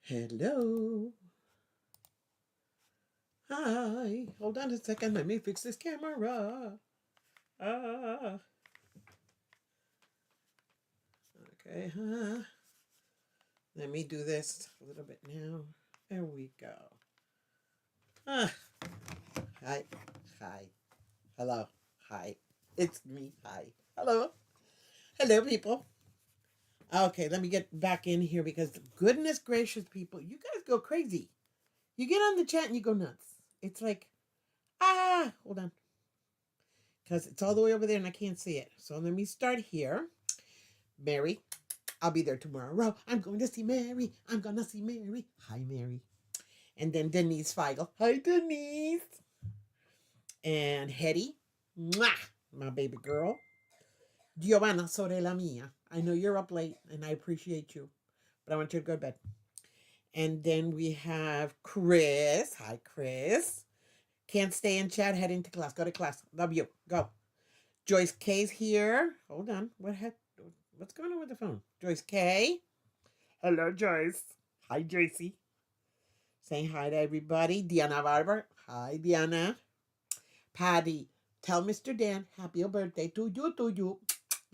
Hello. Hi. Hold on a second. Let me fix this camera. Ah. Okay. Let me do this a little bit now. There we go. Ah. Hi. Hi. Hello. Hi. It's me. Hi. Hello. Hello, people. Okay, let me get back in here because goodness gracious, people, you guys go crazy. You get on the chat and you go nuts. It's like, hold on. Because it's all the way over there and I can't see it. So let me start here. Mary, I'll be there tomorrow. I'm going to see Mary. I'm going to see Mary. Hi, Mary. And then Denise Feigl. Hi, Denise. And Hetty. Mwah, my baby girl. Giovanna sobre la mia. I know you're up late and I appreciate you. But I want you to go to bed. And then we have Chris. Hi, Chris. Can't stay in chat. Heading to class. Go to class. Love you. Go. Joyce K's here. Hold on. What's going on with the phone? Joyce K. Hello, Joyce. Hi, Joycey. Saying hi to everybody. Diana Barber. Hi, Diana. Patty. Tell Mr. Dan happy birthday to you.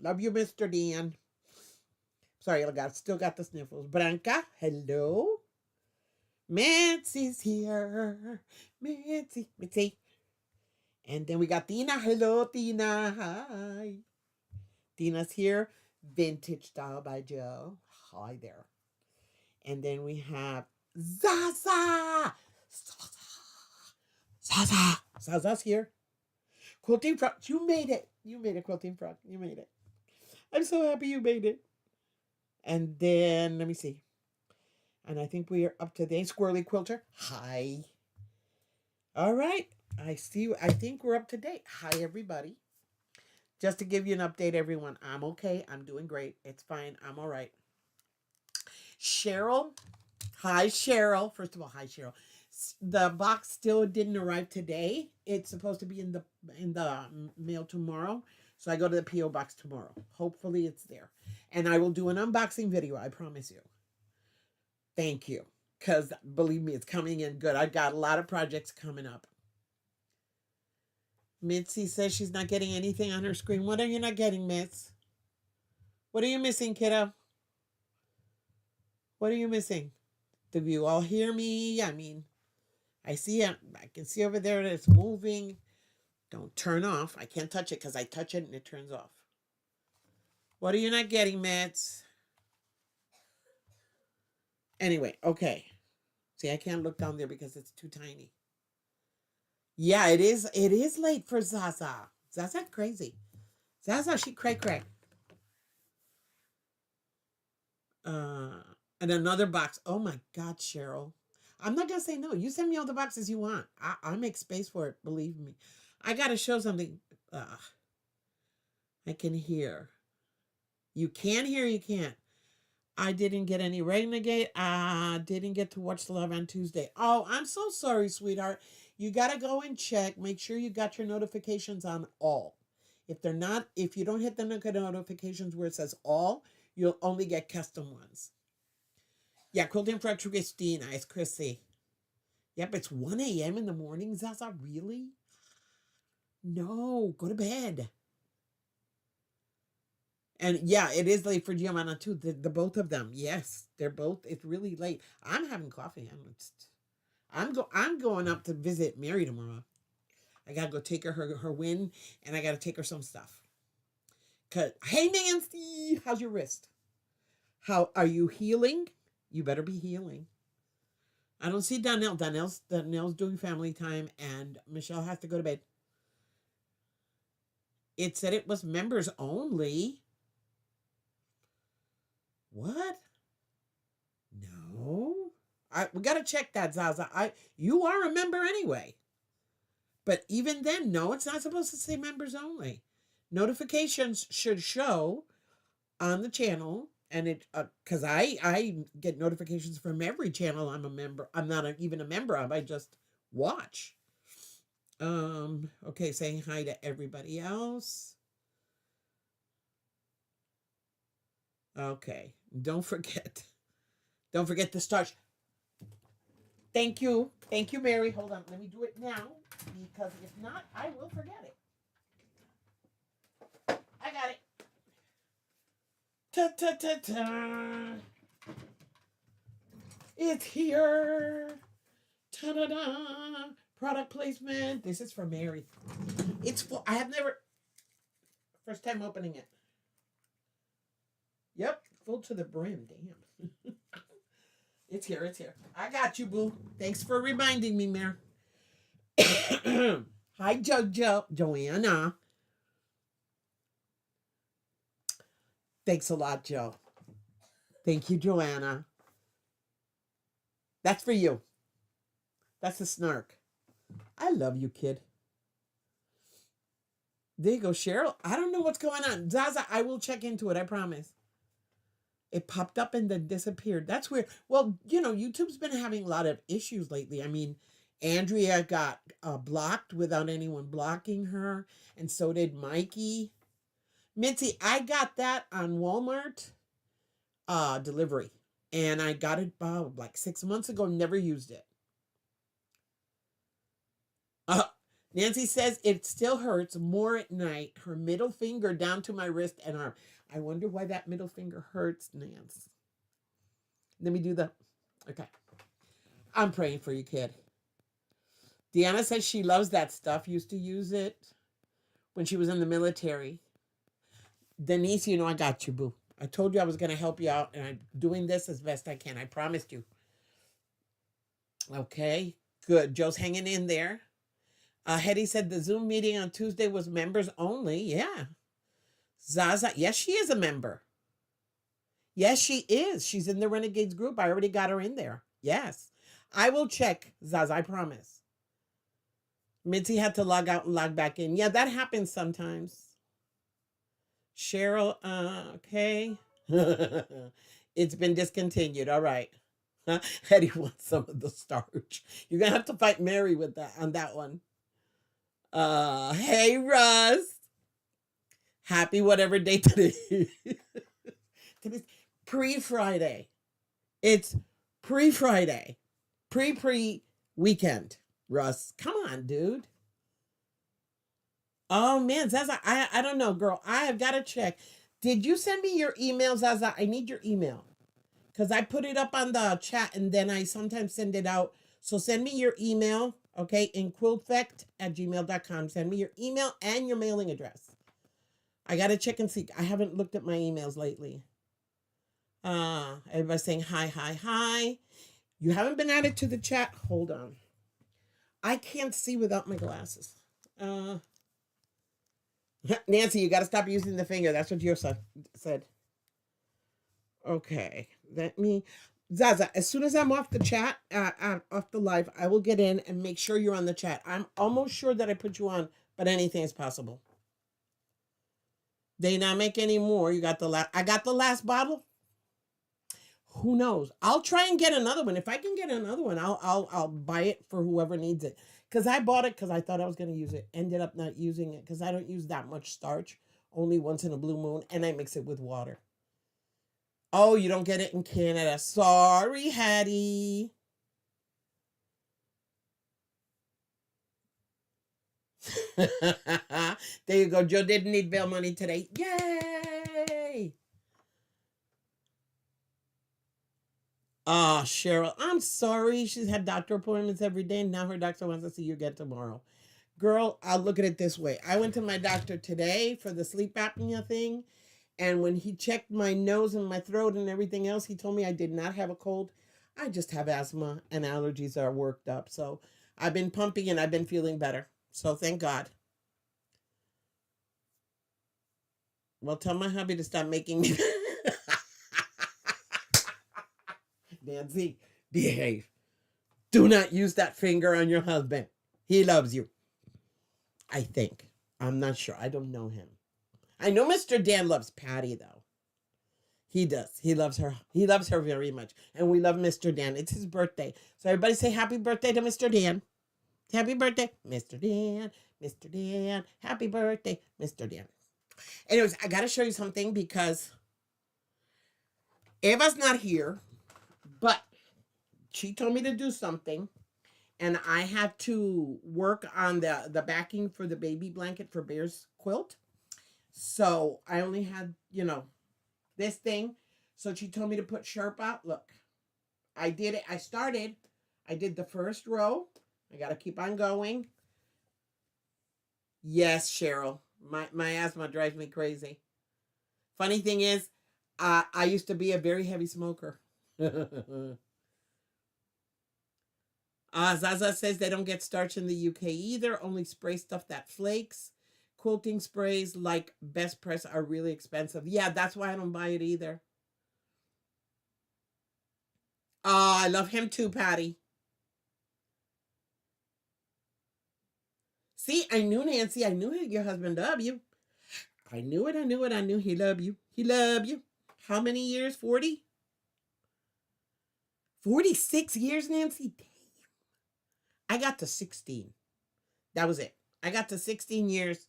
Love you, Mr. Dan. Sorry, I still got the sniffles. Branca. Hello. Mitzi's here. Mitzi. And then we got Tina. Hello, Tina. Hi. Tina's here. Vintage Style by Joe. Hi there. And then we have Zaza. Zaza's here. Quilting Frog. You made it. You made it, Quilting Frog. You made it. I'm so happy you made it. And then, let me see. And I think we are up to date. Squirrely Quilter. Hi. All right. I think we're up to date. Hi, everybody. Just to give you an update, everyone. I'm okay. I'm doing great. It's fine. I'm all right. Cheryl. Hi, Cheryl. First of all, hi, Cheryl. The box still didn't arrive today. It's supposed to be in the mail tomorrow. So I go to the P.O. box tomorrow. Hopefully it's there. And I will do an unboxing video, I promise you. Thank you. Because believe me, it's coming in good. I've got a lot of projects coming up. Mitzi says she's not getting anything on her screen. What are you not getting, Mitz? What are you missing, kiddo? What are you missing? Do you all hear me? I mean, I can see over there that it's moving. Don't turn off. I can't touch it because I touch it and it turns off. What are you not getting, Mitz? Anyway, okay. See, I can't look down there because it's too tiny. Yeah, it is. It is late for Zaza. Zaza's crazy. Zaza, she cray. And another box. Oh my God, Cheryl. I'm not gonna say no. You send me all the boxes you want. I make space for it. Believe me. I gotta show something. I can hear. You can hear. You can't. I didn't get any Renegade. Didn't get to watch the Love on Tuesday. Oh, I'm so sorry, sweetheart. You gotta go and check. Make sure you got your notifications on all. If you don't hit the notifications where it says all, you'll only get custom ones. Yeah, Quilting for Christina. It's Chrissy. Yep, it's 1 a.m. in the morning, Zaza. Really? No, go to bed. And yeah, it is late for Giovanna too. The both of them. Yes, they're both. It's really late. I'm having coffee. I'm going up to visit Mary tomorrow. I gotta go take her win, and I gotta take her some stuff. Hey Nancy, how's your wrist? How are you healing? You better be healing. I don't see Donnell. Donnell's doing family time, and Michelle has to go to bed. It said it was members only. What? No. We gotta check that, Zaza. You are a member anyway. But even then, no, it's not supposed to say members only. Notifications should show on the channel, and it because I get notifications from every channel I'm a member. I'm not even a member of. I just watch. Okay, saying hi to everybody else. Okay, don't forget to start. Thank you. Thank you, Mary. Hold on. Let me do it now because if not, I will forget it. I got it. Ta ta ta ta. It's here. Ta da da. Product placement. This is for Mary. It's full. I have never. First time opening it. Yep. Full to the brim. Damn. It's here. It's here. I got you, boo. Thanks for reminding me, Mary. Hi, Joanna. Thanks a lot, Joe. Thank you, Joanna. That's for you. That's a snark. I love you, kid. There you go, Cheryl. I don't know what's going on. Zaza, I will check into it. I promise. It popped up and then disappeared. That's weird. Well, YouTube's been having a lot of issues lately. I mean, Andrea got blocked without anyone blocking her, and so did Mikey. Mitzi, I got that on Walmart delivery, and I got it like 6 months ago. Never used it. Nancy says it still hurts more at night. Her middle finger down to my wrist and arm. I wonder why that middle finger hurts, Nance. Let me do the. Okay. I'm praying for you, kid. Deanna says she loves that stuff. Used to use it when she was in the military. Denise, I got you, boo. I told you I was going to help you out, and I'm doing this as best I can. I promised you. Okay, good. Joe's hanging in there. Hetty said the Zoom meeting on Tuesday was members only. Yeah. Zaza, yes, she is a member. Yes, she is. She's in the Renegades group. I already got her in there. Yes. I will check, Zaza, I promise. Mitzi had to log out and log back in. Yeah, that happens sometimes. Cheryl, okay. It's been discontinued. All right. Hetty wants some of the starch. You're going to have to fight Mary with that on that one. Hey, Russ. Happy whatever day today is. Today's pre-Friday. It's pre-Friday. Pre-weekend. Russ, come on, dude. Oh, man, Zaza, I don't know, girl. I have got to check. Did you send me your email, Zaza? I need your email. Because I put it up on the chat, and then I sometimes send it out. So send me your email, okay, in quiltfect@gmail.com. Send me your email and your mailing address. I got to check and see. I haven't looked at my emails lately. Everybody's saying hi, hi, hi. You haven't been added to the chat? Hold on. I can't see without my glasses. Nancy, you got to stop using the finger. That's what you said. Okay. Let me... Zaza, as soon as I'm off the chat, off the live, I will get in and make sure you're on the chat. I'm almost sure that I put you on, but anything is possible. They not make any more. You got the last... I got the last bottle. Who knows? I'll try and get another one. If I can get another one, I'll buy it for whoever needs it. Because I bought it because I thought I was going to use it. Ended up not using it because I don't use that much starch. Only once in a blue moon. And I mix it with water. Oh, you don't get it in Canada. Sorry, Hattie. There you go. Joe didn't need bail money today. Yay! Oh, Cheryl, I'm sorry. She's had doctor appointments every day, and now her doctor wants to see you again tomorrow. Girl, I'll look at it this way. I went to my doctor today for the sleep apnea thing, and when he checked my nose and my throat and everything else, he told me I did not have a cold. I just have asthma, and allergies are worked up. So I've been pumping, and I've been feeling better. So thank God. Well, tell my hubby to stop making me... Nancy, behave. Do not use that finger on your husband. He loves you. I think. I'm not sure. I don't know him. I know Mr. Dan loves Patty, though. He does. He loves her. He loves her very much. And we love Mr. Dan. It's his birthday. So everybody say happy birthday to Mr. Dan. Happy birthday, Mr. Dan. Mr. Dan. Happy birthday, Mr. Dan. Anyways, I got to show you something because Eva's not here. But she told me to do something, and I had to work on the backing for the baby blanket for Bear's quilt. So I only had, this thing. So she told me to put sharp out. Look, I did it. I started. I did the first row. I got to keep on going. Yes, Cheryl. My asthma drives me crazy. Funny thing is, I used to be a very heavy smoker. Zaza says they don't get starch in the UK either, only spray stuff that flakes. Quilting sprays like Best Press are really expensive. Yeah, that's why I don't buy it either. I love him too, Patty. See, I knew, Nancy. I knew your husband loved you. I knew it. I knew it. I knew he loved you. He loved you. How many years? 40? 46 years, Nancy? Damn. I got to 16. That was it. I got to 16 years.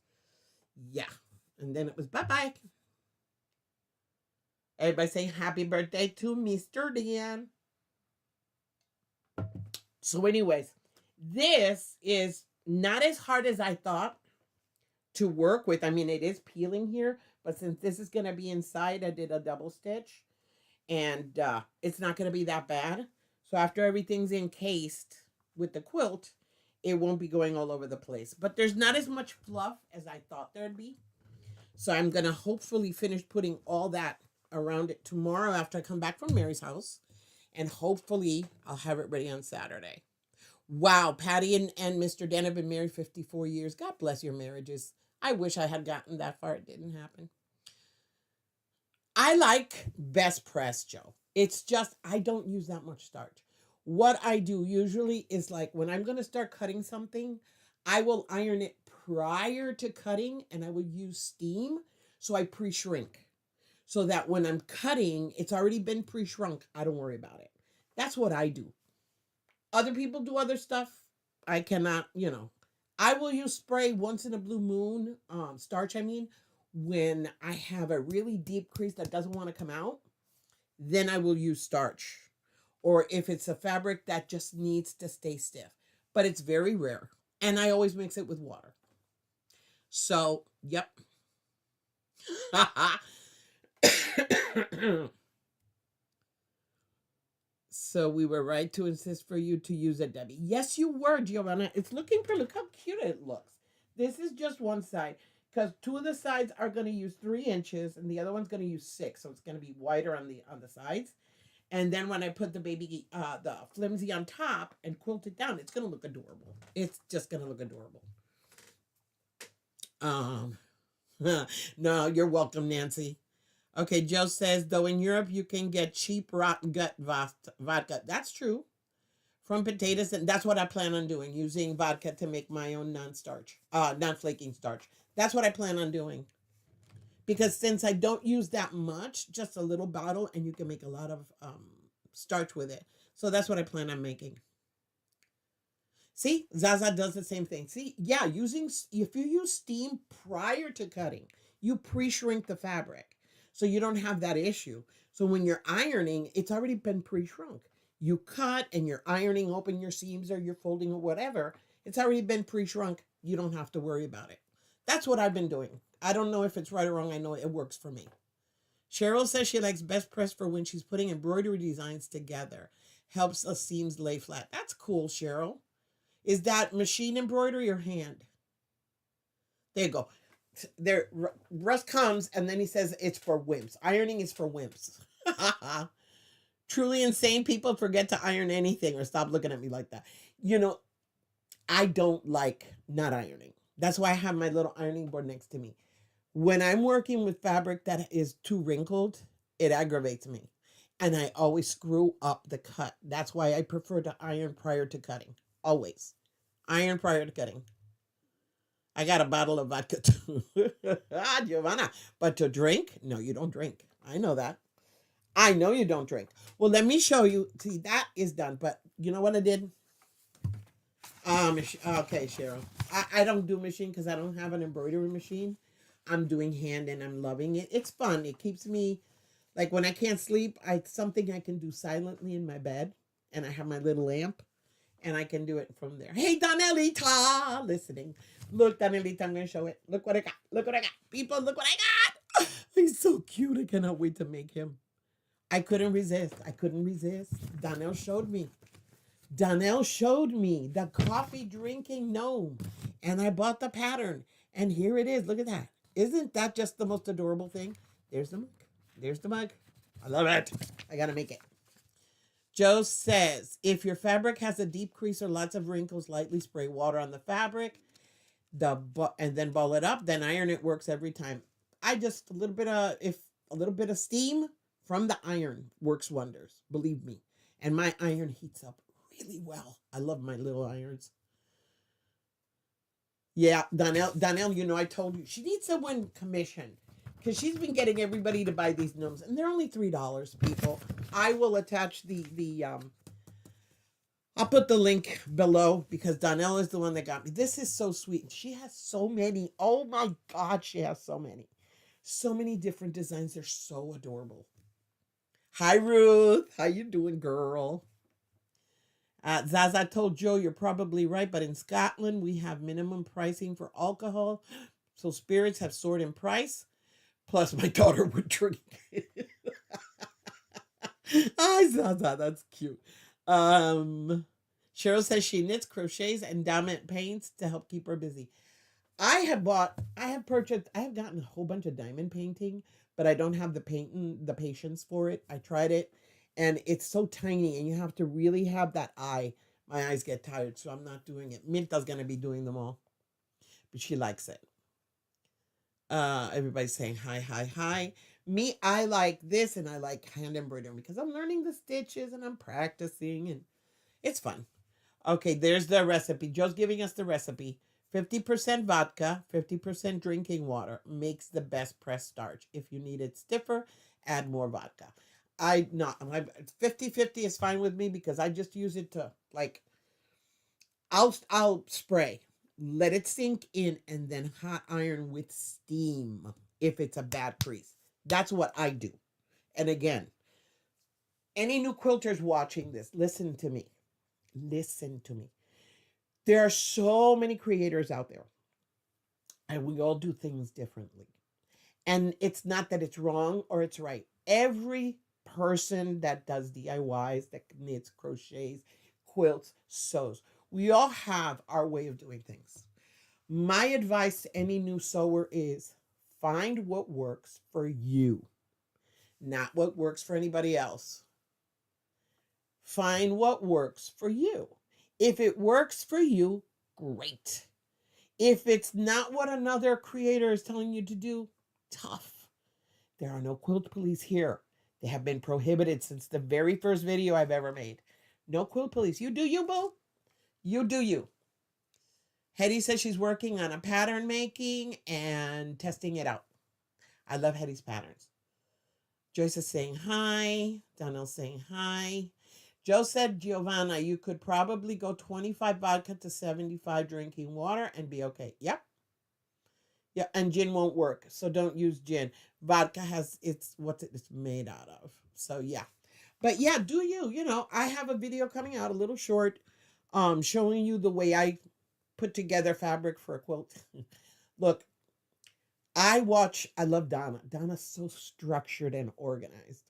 Yeah. And then it was bye-bye. Everybody saying happy birthday to Mr. Dan. So anyways, this is not as hard as I thought to work with. I mean, it is peeling here, but since this is going to be inside, I did a double stitch, and it's not going to be that bad. So after everything's encased with the quilt, it won't be going all over the place. But there's not as much fluff as I thought there'd be. So I'm going to hopefully finish putting all that around it tomorrow after I come back from Mary's house. And hopefully I'll have it ready on Saturday. Wow, Patty and Mr. Den have been married 54 years. God bless your marriages. I wish I had gotten that far. It didn't happen. I like Best Press, Joe. It's just I don't use that much starch. What I do usually is like when I'm going to start cutting something, I will iron it prior to cutting, and I will use steam. So I pre-shrink so that when I'm cutting, it's already been pre-shrunk. I don't worry about it. That's what I do. Other people do other stuff. I cannot, I will use spray once in a blue moon, starch, I mean, when I have a really deep crease that doesn't want to come out, then I will use starch. Or if it's a fabric that just needs to stay stiff. But it's very rare. And I always mix it with water. So, yep. So we were right to insist for you to use it, Debbie. Yes, you were, Giovanna. It's looking pretty. Look how cute it looks. This is just one side because two of the sides are going to use 3 inches and the other one's going to use 6. So it's going to be wider on the sides. And then when I put the baby, the flimsy on top and quilt it down, it's going to look adorable. It's just going to look adorable. No, you're welcome, Nancy. Okay, Joe says, though in Europe you can get cheap rotten gut vodka. That's true. From potatoes, and that's what I plan on doing, using vodka to make my own non-flaking starch. That's what I plan on doing. Because since I don't use that much, just a little bottle, and you can make a lot of starch with it. So that's what I plan on making. See, Zaza does the same thing. See, yeah, if you use steam prior to cutting, you pre-shrink the fabric. So you don't have that issue. So when you're ironing, it's already been pre-shrunk. You cut and you're ironing open your seams or you're folding or whatever. It's already been pre-shrunk. You don't have to worry about it. That's what I've been doing. I don't know if it's right or wrong. I know it works for me. Cheryl says she likes Best Press for when she's putting embroidery designs together. Helps the seams lay flat. That's cool, Cheryl. Is that machine embroidery or hand? There you go. There, Russ comes and then he says it's for wimps. Ironing is for wimps. Truly insane people forget to iron anything or stop looking at me like that. I don't like not ironing. That's why I have my little ironing board next to me. When I'm working with fabric that is too wrinkled, it aggravates me. And I always screw up the cut. That's why I prefer to iron prior to cutting. Always. Iron prior to cutting. I got a bottle of vodka too. Giovanna. But to drink? No, you don't drink. I know that. I know you don't drink. Well, let me show you. See, that is done. But you know what I did? Okay, Cheryl. I don't do machine because I don't have an embroidery machine. I'm doing hand and I'm loving it. It's fun. It keeps me, like when I can't sleep, something I can do silently in my bed. and I have my little lamp, and I can do it from there. Hey, Donelita, listening. Look, Donelita, I'm going to show it. Look what I got. Look what I got. People, look what I got. He's so cute. I cannot wait to make him. I couldn't resist. I couldn't resist. Donnell showed me. Donnell showed me the coffee drinking gnome. And I bought the pattern. And here it is. Look at that. Isn't that just the most adorable thing? There's the mug. There's the mug. I love it. I got to make it. Joe says, if your fabric has a deep crease or lots of wrinkles, lightly spray water on the fabric and then ball it up, then iron it. Works every time. I just a little bit of steam from the iron works wonders, believe me. And my iron heats up really well. I love my little irons. Yeah, Donnell, you know, I told you she needs to win commission because she's been getting everybody to buy these gnomes, and they're only $3, people. I will attach I'll put the link below because Donnell is the one that got me. This is so sweet. She has so many. Oh my God, she has so many. So many different designs. They're so adorable. Hi, Ruth. How you doing, girl? Zaza told Joe, you're probably right, but in Scotland, we have minimum pricing for alcohol. So spirits have soared in price. Plus, my daughter would drink. Hi, Zaza. That's cute. Cheryl says she knits, crochets, and diamond paints to help keep her busy. I have gotten a whole bunch of diamond painting, but I don't have the patience for it. I tried it, and it's so tiny, and you have to really have that eye. My eyes get tired, so I'm not doing it. Minta's going to be doing them all, but she likes it. Everybody's saying hi, hi, hi. Me, I like this, and I like hand embroidering because I'm learning the stitches, and I'm practicing, and it's fun. Okay, there's the recipe. Joe's giving us the recipe. 50% vodka, 50% drinking water makes the best pressed starch. If you need it stiffer, add more vodka. 50-50 is fine with me because I just use it to I'll spray, let it sink in, and then hot iron with steam if it's a bad crease. That's what I do. And again, any new quilters watching this, listen to me. Listen to me. There are so many creators out there, and we all do things differently. And it's not that it's wrong or it's right. Every person that does DIYs, that knits, crochets, quilts, sews, we all have our way of doing things. My advice to any new sewer is find what works for you, not what works for anybody else. Find what works for you. If it works for you, great. If it's not what another creator is telling you to do, tough. There are no quilt police here. They have been prohibited since the very first video I've ever made. No quilt police. You do you, boo. You do you. Hetty says she's working on a pattern making and testing it out. I love Hetty's patterns. Joyce is saying hi. Donnell's saying hi. Joe said, Giovanna, you could probably go 25 vodka to 75 drinking water and be okay. Yep. Yeah, and gin won't work, so don't use gin. Vodka has what it's made out of. So yeah. But yeah, do you. You know, I have a video coming out, a little short, showing you the way I put together fabric for a quilt. Look, I love Donna. Donna's so structured and organized.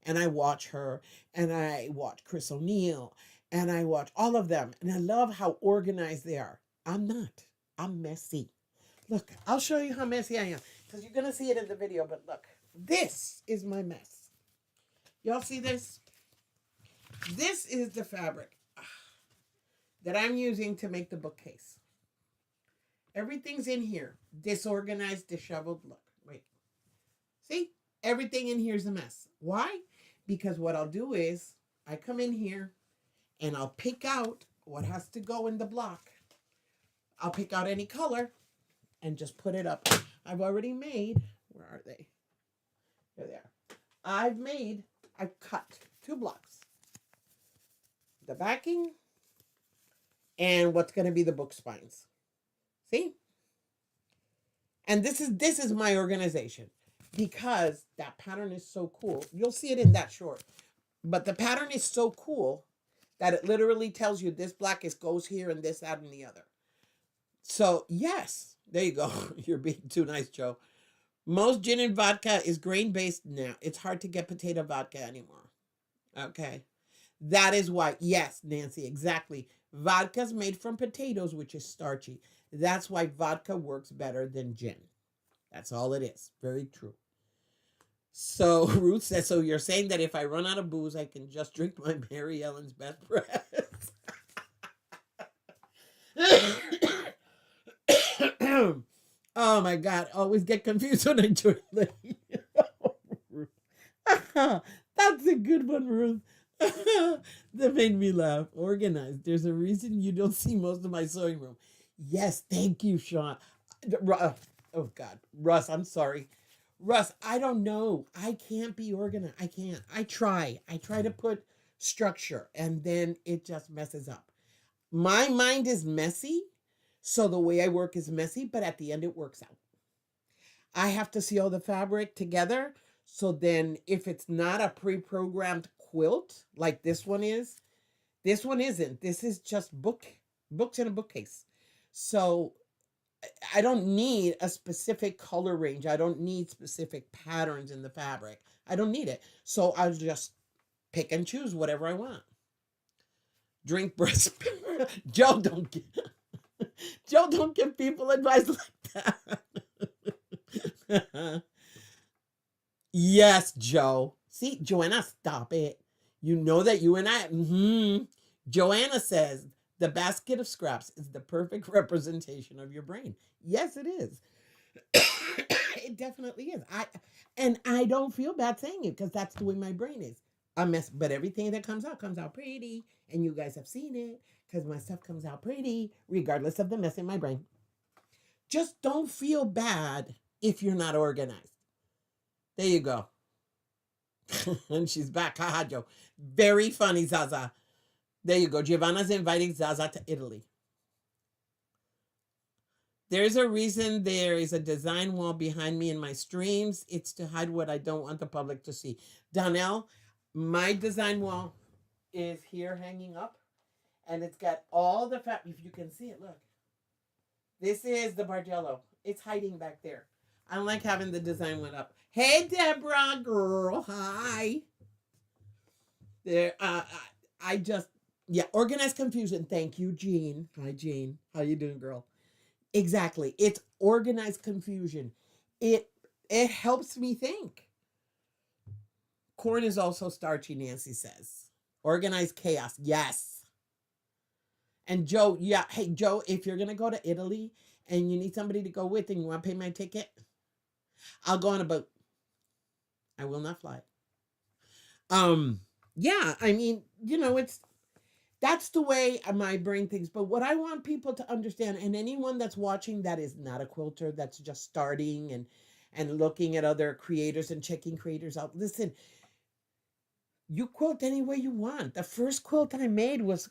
And I watch her, and I watch Chris O'Neill, and I watch all of them. And I love how organized they are. I'm not. I'm messy. Look, I'll show you how messy I am. Because you're going to see it in the video. But look, this is my mess. Y'all see this? This is the fabric that I'm using to make the bookcase. Everything's in here. Disorganized, disheveled. Look, wait. See? Everything in here is a mess. Why? Because what I'll do is I come in here and I'll pick out what has to go in the block. I'll pick out any color and just put it up. I've already made, where are they? There they are. I've cut 2 blocks. The backing and what's going to be the book spines. See? And this is my organization. Because that pattern is so cool. You'll see it in that short. But the pattern is so cool that it literally tells you this black goes here and this, that, and the other. So yes, there you go. You're being too nice, Joe. Most gin and vodka is grain based now. It's hard to get potato vodka anymore. Okay. That is why, yes, Nancy, exactly. Vodka's made from potatoes, which is starchy. That's why vodka works better than gin. That's all it is. Very true. So Ruth says, so you're saying that if I run out of booze, I can just drink my Mary Ellen's best press. Oh my God. I always get confused when I drink. That's a good one, Ruth. That made me laugh. Organized. There's a reason you don't see most of my sewing room. Yes, thank you, Sean. Oh God, Russ, I'm sorry. Russ, I don't know. I can't be organized. I can't. I try. I try to put structure and then it just messes up. My mind is messy, so the way I work is messy, but at the end it works out. I have to see all the fabric together. So then if it's not a pre-programmed quilt like this one is, this one isn't. This is just books in a bookcase. So I don't need a specific color range. I don't need specific patterns in the fabric. I don't need it. So I'll just pick and choose whatever I want. Drink breast. Joe, don't give, Joe, don't give people advice like that. Yes, Joe. See, Joanna, stop it. You know that you and I. Joanna says the basket of scraps is the perfect representation of your brain. Yes, it is. It definitely is. I don't feel bad saying it because that's the way my brain is. A mess, but everything that comes out pretty, and you guys have seen it because my stuff comes out pretty, regardless of the mess in my brain. Just don't feel bad if you're not organized. There you go. And she's back. Haha, Joe. Very funny, Zaza. There you go. Giovanna's inviting Zaza to Italy. There's a reason there is a design wall behind me in my streams. It's to hide what I don't want the public to see. Donnell, my design wall is here hanging up. And it's got all the if you can see it, look. This is the Bargello. It's hiding back there. I don't like having the design went up. Hey, Deborah, girl. Hi. There. I just, organized confusion. Thank you, Jean. Hi, Jean. How you doing, girl? Exactly. It's organized confusion. It helps me think. Corn is also starchy, Nancy says. Organized chaos. Yes. And Joe, hey, Joe, if you're going to go to Italy and you need somebody to go with and you want to pay my ticket, I'll go on a boat. I will not fly. Yeah, I mean, that's the way my brain thinks. But what I want people to understand, and anyone that's watching that is not a quilter, that's just starting and looking at other creators and checking creators out. Listen, you quilt any way you want. The first quilt I made was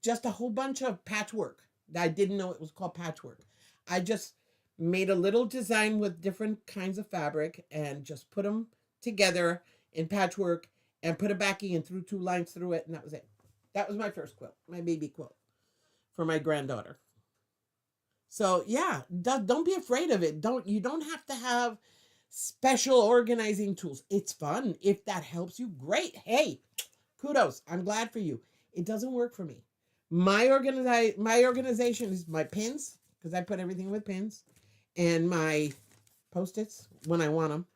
just a whole bunch of patchwork. I didn't know it was called patchwork. I just made a little design with different kinds of fabric and just put them together in patchwork and put a backing and threw 2 lines through it, and that was it. That was my first quilt, my baby quilt for my granddaughter. So yeah, don't be afraid of it. You don't have to have special organizing tools. It's fun. If that helps you, great. Hey, kudos. I'm glad for you. It doesn't work for me. My organization is my pins, because I put everything with pins, and my Post-its when I want them,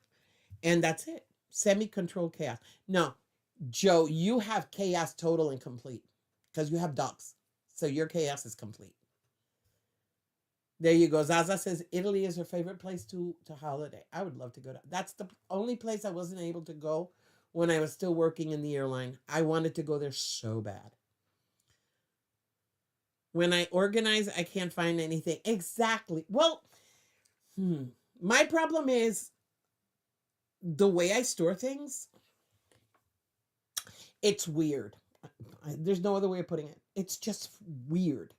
and that's it. Semi-controlled chaos. No, Joe, you have chaos total and complete because you have ducks, so your chaos is complete. There you go. Zaza says Italy is her favorite place to holiday. I would love to go. That's the only place I wasn't able to go when I was still working in the airline. I wanted to go there so bad. When I organize, I can't find anything. Exactly. Well, my problem is the way I store things. It's weird. There's no other way of putting it. It's just weird.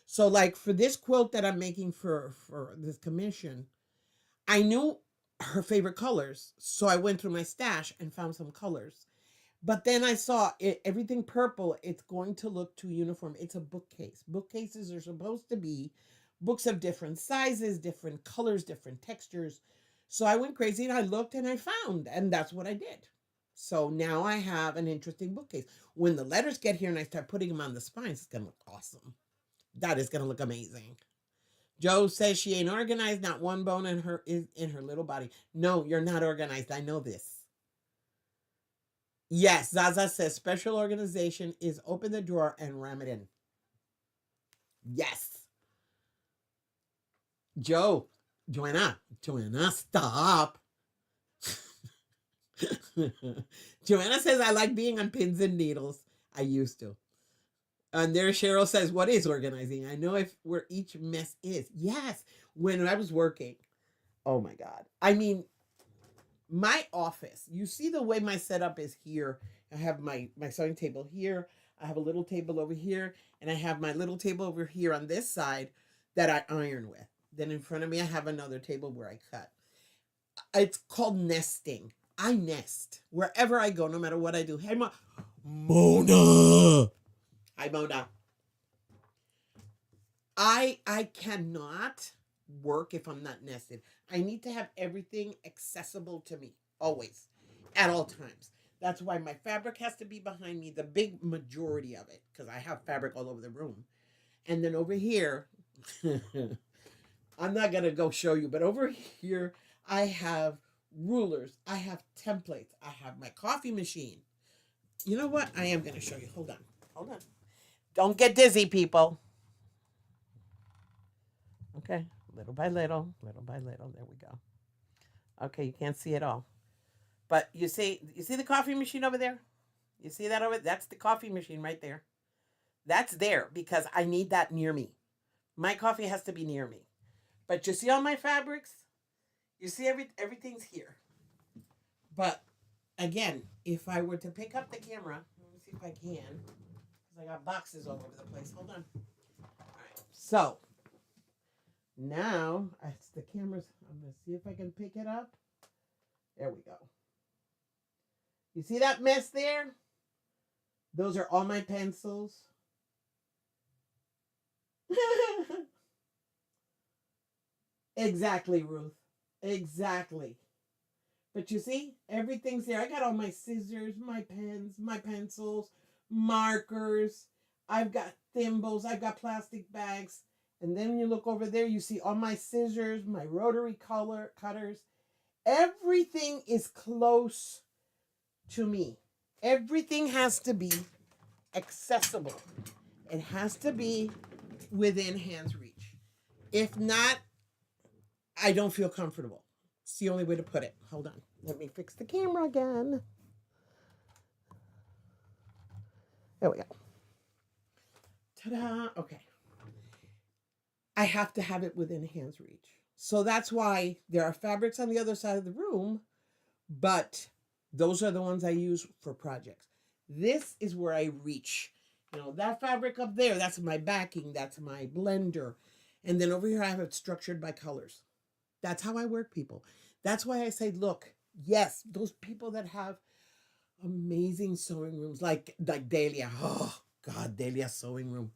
So like for this quilt that I'm making for this commission, I knew her favorite colors. So I went through my stash and found some colors. But then I saw it, everything purple. It's going to look too uniform. It's a bookcase. Bookcases are supposed to be books of different sizes, different colors, different textures. So I went crazy and I looked and I found, and that's what I did. So now I have an interesting bookcase. When the letters get here and I start putting them on the spines, it's gonna look awesome. That is gonna look amazing. Joe says she ain't organized, not one bone in her is in her little body. No, you're not organized. I know this. Yes, Zaza says special organization is open the drawer and ram it in. Yes. Joanna, stop. Joanna says, I like being on pins and needles. I used to. And there Cheryl says, what is organizing? I know if where each mess is. Yes. When I was working, oh my God. I mean, my office, you see the way my setup is here. I have my sewing table here. I have a little table over here. And I have my little table over here on this side that I iron with. Then in front of me, I have another table where I cut. It's called nesting. I nest wherever I go, no matter what I do. Hey, Mona. Hi, Mona. I cannot work if I'm not nested. I need to have everything accessible to me always, at all times. That's why my fabric has to be behind me, the big majority of it, because I have fabric all over the room. And then over here, I'm not gonna go show you, but over here I have rulers, I have templates, I have my coffee machine. You know what? I am gonna show you. Hold on. Hold on. Don't get dizzy, people. Okay, little by little, little by little. There we go. Okay, you can't see it all, but you see the coffee machine over there. You see that over? That's the coffee machine right there. That's there because I need that near me. My coffee has to be near me. But you see all my fabrics? You see everything's here. But again, if I were to pick up the camera, let me see if I can, because I got boxes all over the place. Hold on. All right. So now it's the camera's. I'm gonna see if I can pick it up. There we go. You see that mess there? Those are all my pencils. Exactly, Ruth. Exactly. But you see, everything's there. I got all my scissors, my pens, my pencils, markers. I've got thimbles. I've got plastic bags. And then when you look over there, you see all my scissors, my rotary color cutters. Everything is close to me. Everything has to be accessible. It has to be within hand's reach. If not, I don't feel comfortable. It's the only way to put it. Hold on. Let me fix the camera again. There we go. Ta-da. Okay. I have to have it within hand's reach. So that's why there are fabrics on the other side of the room, but those are the ones I use for projects. This is where I reach. You know, that fabric up there, that's my backing, that's my blender. And then over here, I have it structured by colors. That's how I work, people. That's why I say, look, yes, those people that have amazing sewing rooms, like Delia. Oh, God, Delia's sewing room.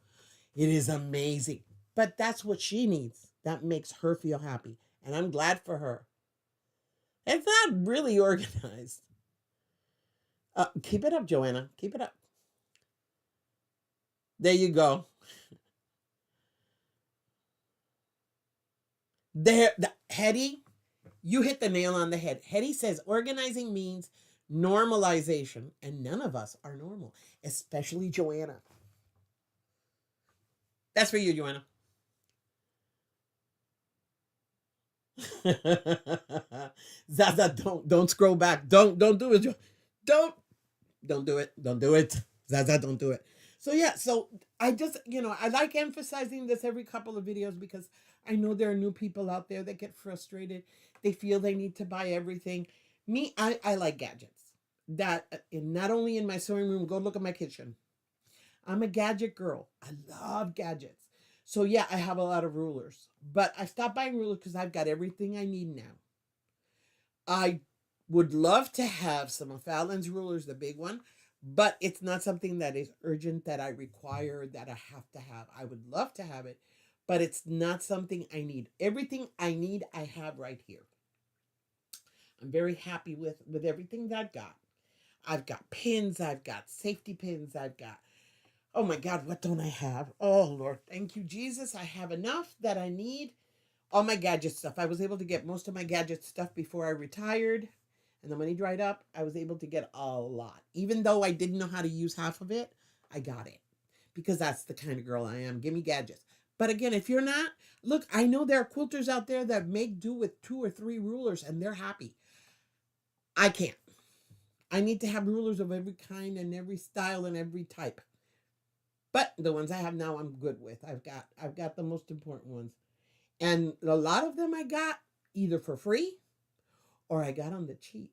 It is amazing. But that's what she needs. That makes her feel happy. And I'm glad for her. It's not really organized. Keep it up, Joanna. Keep it up. There you go. Hetty, you hit the nail on the head. Hetty says organizing means normalization, and none of us are normal, especially Joanna. That's for you, Joanna. Zaza, don't scroll back. Don't do it. Don't do it. Don't do it. Zaza, don't do it. So yeah, so I just, I like emphasizing this every couple of videos because I know there are new people out there that get frustrated. They feel they need to buy everything. Me, I like gadgets. That not only in my sewing room, go look at my kitchen. I'm a gadget girl. I love gadgets. So yeah, I have a lot of rulers, but I stopped buying rulers because I've got everything I need now. I Would love to have some of Fallon's rulers, the big one, but it's not something that is urgent that I require, that I have to have. I would love to have it, but it's not something I need. Everything I need, I have right here. I'm very happy with everything that I've got. I've got pins, I've got safety pins, I've got, oh my God, what don't I have? Oh Lord, thank you, Jesus. I have enough that I need. All my gadget stuff. I was able to get most of my gadget stuff before I retired. And the money dried up. I was able to get a lot. Even though I didn't know how to use half of it, I got it. Because that's the kind of girl I am. Give me gadgets. But again, if you're not, look, I know there are quilters out there that make do with 2 or 3 rulers and they're happy. I can't. I need to have rulers of every kind and every style and every type. But the ones I have now I'm good with. I've got the most important ones. And a lot of them I got either for free or I got on the cheap.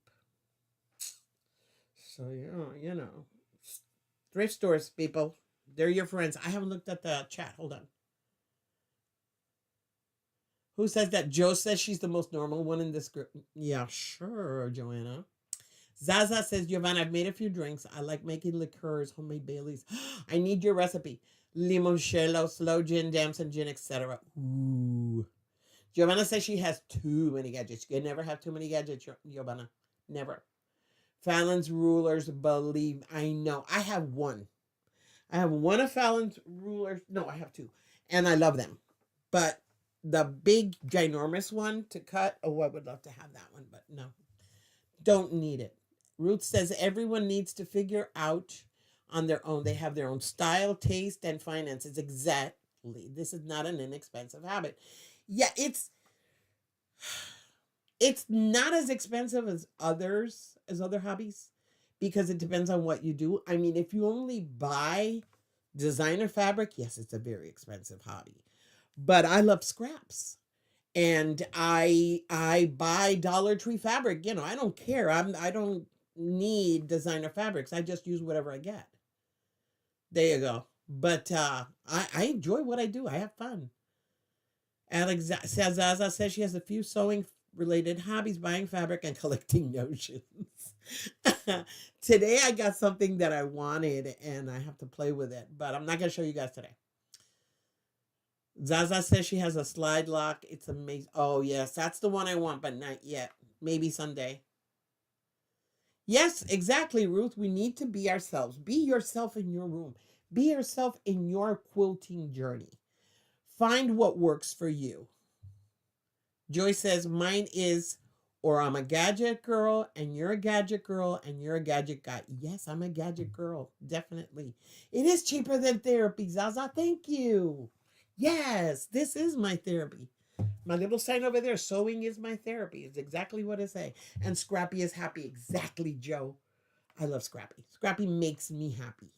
So thrift stores, people, they're your friends. I haven't looked at the chat. Hold on. Who says that? Joe says she's the most normal one in this group. Yeah, sure, Joanna. Zaza says, Giovanna, I've made a few drinks. I like making liqueurs, homemade Baileys. I need your recipe. Limoncello, slow gin, damson gin, etc. Ooh. Giovanna says she has too many gadgets. You can never have too many gadgets, Giovanna. Never. Fallon's rulers, believe. I know. I have one. I have one of Fallon's rulers. No, I have 2. And I love them. But the big, ginormous one to cut, oh, I would love to have that one. But no, don't need it. Ruth says everyone needs to figure out on their own. They have their own style, taste, and finances. Exactly. This is not an inexpensive habit. Yeah, it's not as expensive as other hobbies because it depends on what you do. I mean, if you only buy designer fabric, yes, it's a very expensive hobby. But I love scraps. And I buy Dollar Tree fabric. I don't care. I don't need designer fabrics. I just use whatever I get. There you go. But I enjoy what I do. I have fun. Alex Zaza says she has a few sewing related hobbies, buying fabric and collecting notions. Today I got something that I wanted and I have to play with it, but I'm not going to show you guys today. Zaza says she has a slide lock. It's amazing. Oh, yes, that's the one I want, but not yet. Maybe someday. Yes, exactly, Ruth. We need to be ourselves. Be yourself in your room. Be yourself in your quilting journey. Find what works for you. Joy says, mine is, or I'm a gadget girl, and you're a gadget girl, and you're a gadget guy. Yes, I'm a gadget girl. Definitely. It is cheaper than therapy, Zaza. Thank you. Yes, this is my therapy. My little sign over there, sewing is my therapy. It's exactly what I say. And Scrappy is happy. Exactly, Joe. I love Scrappy. Scrappy makes me happy.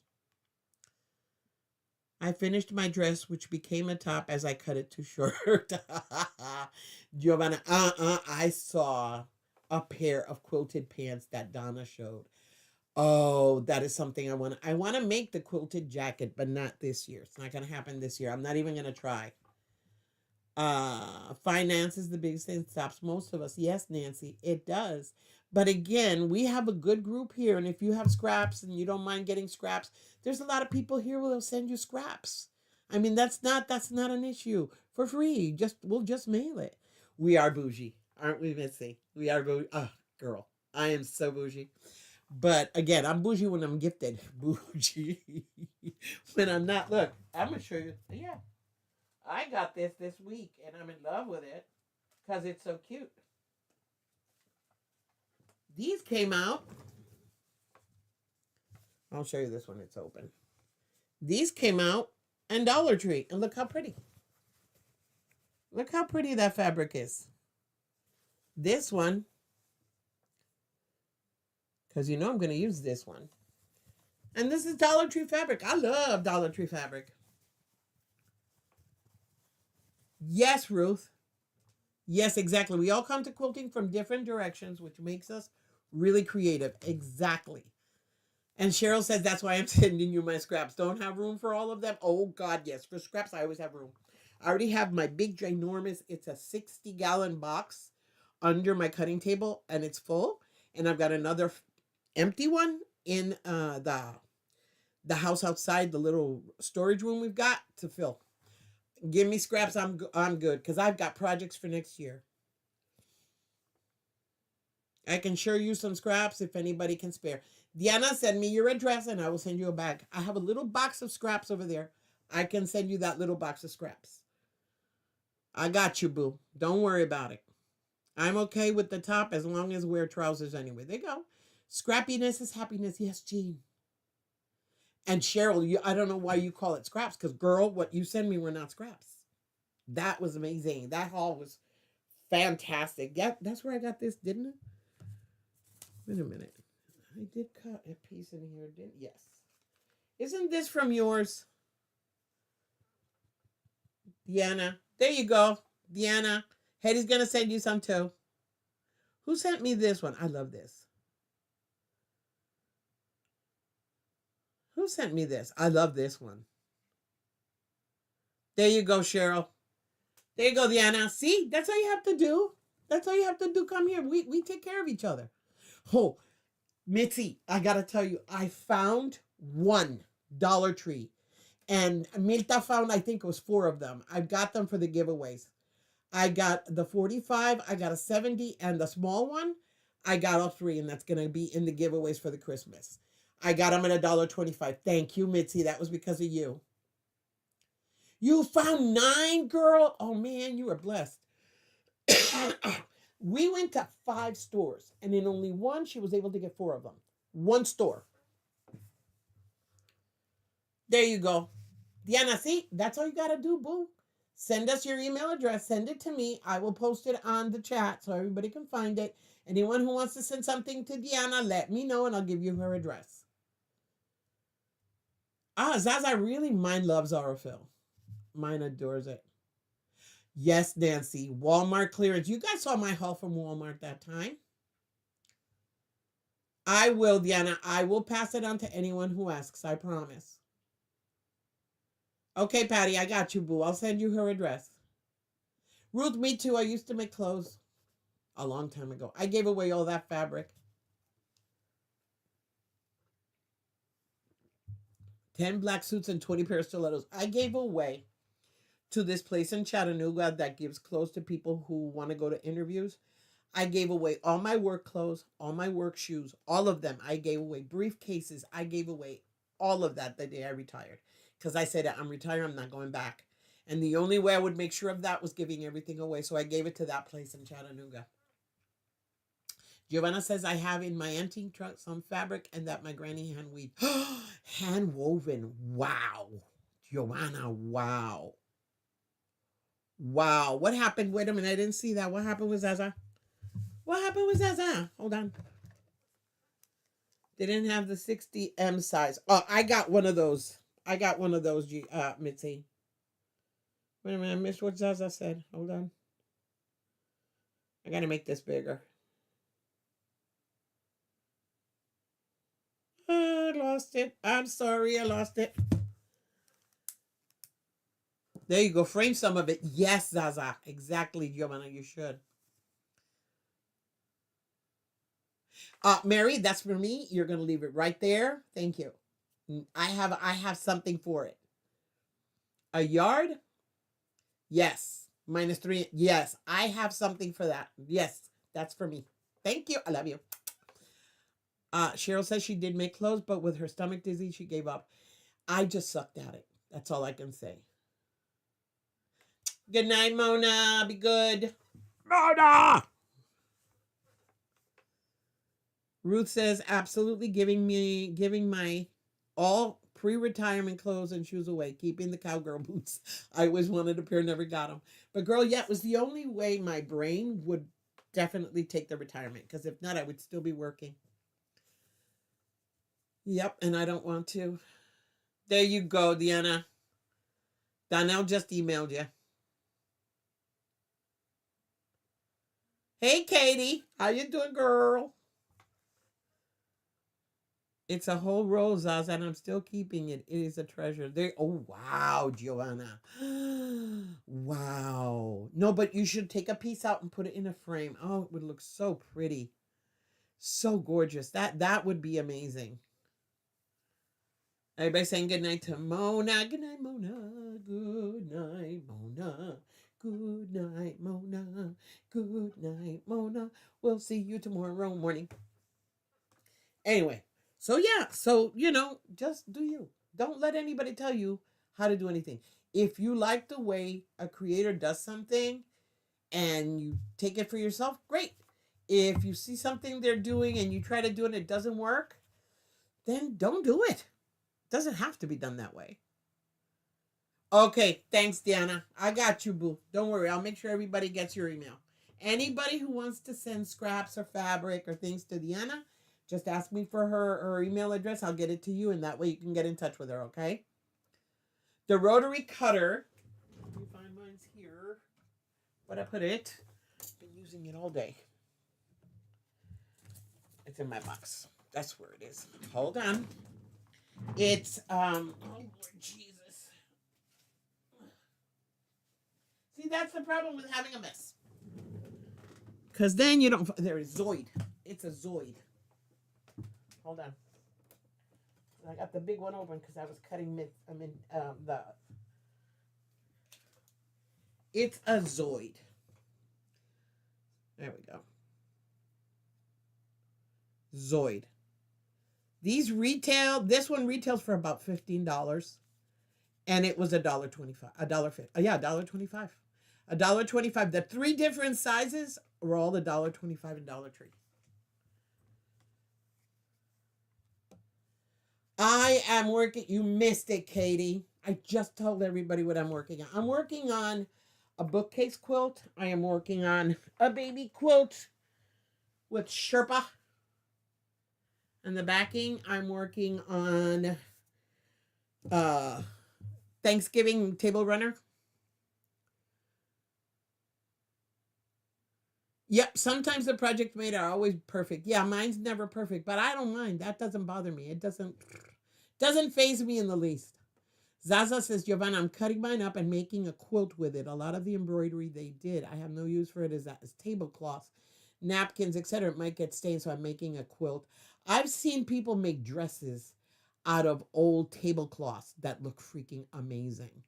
I finished my dress, which became a top as I cut it too short. Giovanna, I saw a pair of quilted pants that Donna showed. Oh, that is something I want. I want to make the quilted jacket, but not this year. It's not going to happen this year. I'm not even going to try. Finance is the biggest thing that stops most of us. Yes, Nancy, it does. But again, we have a good group here, and if you have scraps and you don't mind getting scraps, there's a lot of people here who will send you scraps. I mean, that's not an issue for free. We'll just mail it. We are bougie, aren't we, Missy? We are bougie. Oh, girl, I am so bougie. But again, I'm bougie when I'm gifted. Bougie when I'm not. Look, I'm gonna show you. Yeah, I got this week, and I'm in love with it because it's so cute. These came out. I'll show you this one. It's open. These came out in Dollar Tree, and look how pretty. Look how pretty that fabric is. This one, because you know I'm going to use this one. And this is Dollar Tree fabric. I love Dollar Tree fabric. Yes, Ruth. Yes, exactly. We all come to quilting from different directions, which makes us really creative. Exactly. And Cheryl says, that's why I'm sending you my scraps. Don't have room for all of them? Oh, God, yes. For scraps, I always have room. I already have my big, ginormous, it's a 60-gallon box under my cutting table, and it's full. And I've got another empty one in the house outside, the little storage room we've got to fill. Give me scraps. I'm good because I've got projects for next year. I can sure use some scraps if anybody can spare. Diana, send me your address and I will send you a bag. I have a little box of scraps over there. I can send you that little box of scraps. I got you, boo. Don't worry about it. I'm okay with the top as long as wear trousers anyway. There you go. Scrappiness is happiness. Yes, Jean. And Cheryl, I don't know why you call it scraps because, girl, what you send me were not scraps. That was amazing. That haul was fantastic. Yeah, that's where I got this, didn't it? Wait a minute. I did cut a piece in here, didn't? Yes. Isn't this from yours? Deanna. There you go. Deanna. Hetty's going to send you some too. Who sent me this one? I love this. Who sent me this? I love this one. There you go, Cheryl. There you go, Deanna. See, that's all you have to do. That's all you have to do. Come here. We take care of each other. Oh, Mitzi, I got to tell you, I found one Dollar Tree. And Milta found, I think it was 4 of them. I got them for the giveaways. I got the 45, I got a 70, and the small one, I got all 3, and that's going to be in the giveaways for the Christmas. I got them at $1.25. Thank you, Mitzi. That was because of you. You found 9, girl? Oh, man, you were blessed. We went to 5 stores, and in only one, she was able to get 4 of them. One store. There you go. Diana, see, that's all you got to do, boo. Send us your email address. Send it to me. I will post it on the chat so everybody can find it. Anyone who wants to send something to Diana, let me know, and I'll give you her address. Zaza, really? Mine loves Aurifil. Mine adores it. Yes, Nancy. Walmart clearance. You guys saw my haul from Walmart that time. I will, Diana. I will pass it on to anyone who asks. I promise. Okay, Patty, I got you, boo. I'll send you her address. Ruth, me too. I used to make clothes a long time ago. I gave away all that fabric. 10 black suits and 20 pair of stilettos. I gave away to this place in Chattanooga that gives clothes to people who want to go to interviews. I gave away all my work clothes, all my work shoes, all of them. I gave away briefcases. I gave away all of that the day I retired. Because I said, I'm retired, I'm not going back. And the only way I would make sure of that was giving everything away. So I gave it to that place in Chattanooga. Giovanna says, I have in my antique truck some fabric and that my granny hand weaved. Hand woven. Wow. Giovanna, wow. Wow. What happened? Wait a minute. I didn't see that. What happened with Zaza? What happened with Zaza? Hold on. They didn't have the 60M size. Oh, I got one of those. I got one of those, Mitzi. Wait a minute. I missed what Zaza said. Hold on. I got to make this bigger. I lost it. I'm sorry. I lost it. There you go. Frame some of it. Yes, Zaza. Exactly, Giovanna. You should. Mary, that's for me. You're going to leave it right there. Thank you. I have something for it. A yard? Yes. -3. Yes. I have something for that. Yes. That's for me. Thank you. I love you. Cheryl says she did make clothes, but with her stomach dizzy, she gave up. I just sucked at it. That's all I can say. Good night, Mona. Be good. Mona! Ruth says, absolutely giving my all pre-retirement clothes and shoes away, keeping the cowgirl boots. I always wanted a pair, never got them. But girl, yeah, it was the only way my brain would definitely take the retirement, because if not, I would still be working. Yep, and I don't want to. There you go, Deanna. Donnell just emailed you. Hey, Katie. How you doing, girl? It's a whole roll, Zaz, and I'm still keeping it. It is a treasure. There. Oh, wow, Giovanna. Wow. No, but you should take a piece out and put it in a frame. Oh, it would look so pretty. So gorgeous. That would be amazing. Everybody saying good night to Mona. Good night, Mona. Good night, Mona. Good night, Mona. Good night, Mona. We'll see you tomorrow morning. Anyway, so yeah, so just do you. Don't let anybody tell you how to do anything. If you like the way a creator does something and you take it for yourself, great. If you see something they're doing and you try to do it and it doesn't work, then don't do it. It doesn't have to be done that way. Okay, thanks, Diana. I got you, boo. Don't worry. I'll make sure everybody gets your email. Anybody who wants to send scraps or fabric or things to Diana, just ask me for her email address. I'll get it to you, and that way you can get in touch with her, okay? The rotary cutter. Let me find mine's here. Where'd I put it? I've been using it all day. It's in my box. That's where it is. Hold on. It's, oh, Lord Jesus. See, that's the problem with having a mess. Because then you don't, there is Zoid. It's a Zoid. Hold on. I got the big one open because I was cutting it's a Zoid. There we go. Zoid. These this one retails for about $15. And it was $1.25. $1.50. Yeah, $1.25. $1.25. The 3 different sizes were all $1.25 in Dollar Tree. I am working. You missed it, Katie. I just told everybody what I'm working on. I'm working on a bookcase quilt. I am working on a baby quilt with Sherpa and the backing. I'm working on Thanksgiving table runner. Yep, sometimes the project made are always perfect. Yeah, mine's never perfect, but I don't mind. That doesn't bother me. It doesn't faze me in the least. Zaza says, Giovanna, I'm cutting mine up and making a quilt with it. A lot of the embroidery they did, I have no use for it as tablecloths, napkins, etc. It might get stained, so I'm making a quilt. I've seen people make dresses out of old tablecloths that look freaking amazing.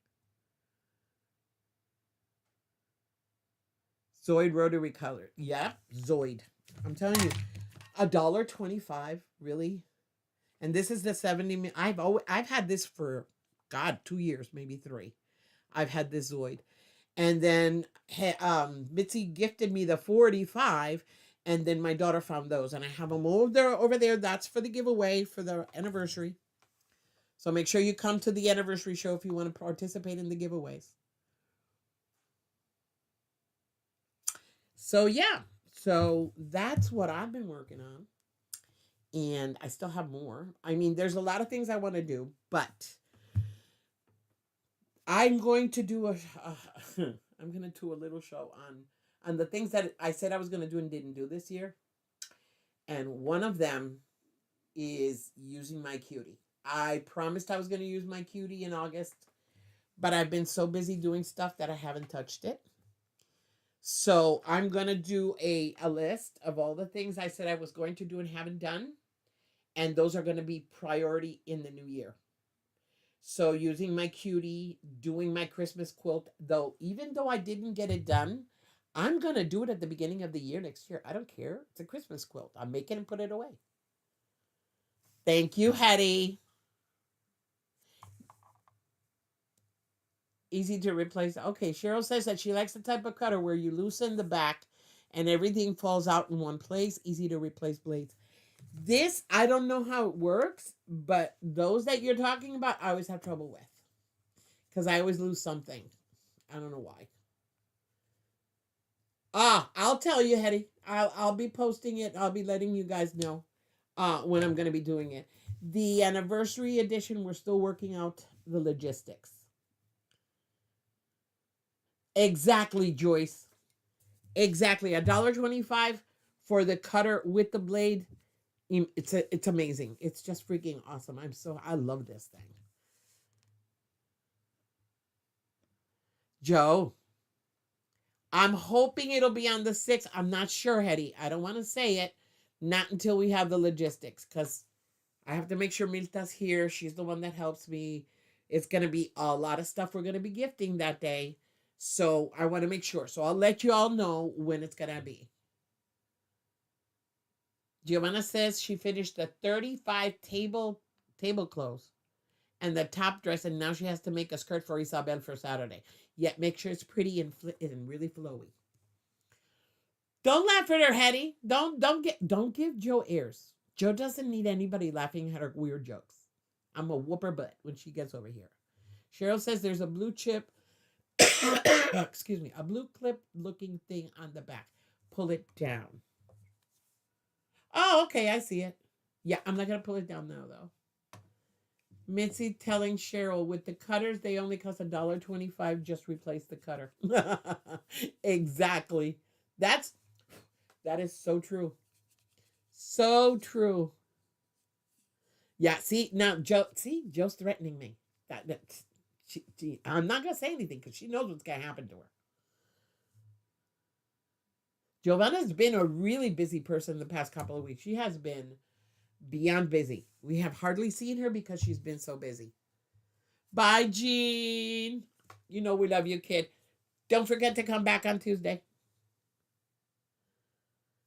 Zoid rotary color. Yeah, Zoid. I'm telling you, $1.25, really. And this is the 70. I've had this for 2 years, maybe 3. I've had this Zoid, and then Mitzi gifted me the 45, and then my daughter found those, and I have them over there. That's for the giveaway for the anniversary. So make sure you come to the anniversary show if you want to participate in the giveaways. So yeah, so that's what I've been working on. And I still have more. I mean, there's a lot of things I want to do, but I'm going to do I'm going to do a little show on the things that I said I was going to do and didn't do this year. And one of them is using my cutie. I promised I was going to use my cutie in August, but I've been so busy doing stuff that I haven't touched it. So I'm going to do a list of all the things I said I was going to do and haven't done. And those are going to be priority in the new year. So using my cutie, doing my Christmas quilt, though, even though I didn't get it done, I'm going to do it at the beginning of the year next year. I don't care. It's a Christmas quilt. I'll make it and put it away. Thank you, Hetty. Easy to replace. Okay, Cheryl says that she likes the type of cutter where you loosen the back and everything falls out in one place. Easy to replace blades. This, I don't know how it works, but those that you're talking about, I always have trouble with. Because I always lose something. I don't know why. I'll tell you, Hetty. I'll be posting it. I'll be letting you guys know when I'm going to be doing it. The anniversary edition, we're still working out the logistics. Exactly, Joyce. Exactly. $1.25 for the cutter with the blade. It's amazing. It's just freaking awesome. I love this thing. Joe, I'm hoping it'll be on the 6th. I'm not sure, Hetty. I don't want to say it. Not until we have the logistics, because I have to make sure Milta's here. She's the one that helps me. It's going to be a lot of stuff we're going to be gifting that day. So I want to make sure. So I'll let you all know when it's going to be. Giovanna says she finished the 35 tablecloths and the top dress, and now she has to make a skirt for Isabel for Saturday. Yet make sure it's pretty and really flowy. Don't laugh at her, Hetty. Don't give Joe airs. Joe doesn't need anybody laughing at her weird jokes. I'm gonna whoop her butt when she gets over here. Cheryl says there's a blue chip, excuse me, a blue clip looking thing on the back. Pull it down. Oh, okay, I see it. Yeah, I'm not gonna pull it down now though. Mitzi telling Cheryl with the cutters they only cost $1.25. Just replace the cutter. Exactly. That is so true. So true. Yeah. See now, Joe. See, Joe's threatening me. I'm not gonna say anything because she knows what's gonna happen to her. Giovanna's been a really busy person the past couple of weeks. She has been beyond busy. We have hardly seen her because she's been so busy. Bye, Jean. You know we love you, kid. Don't forget to come back on Tuesday.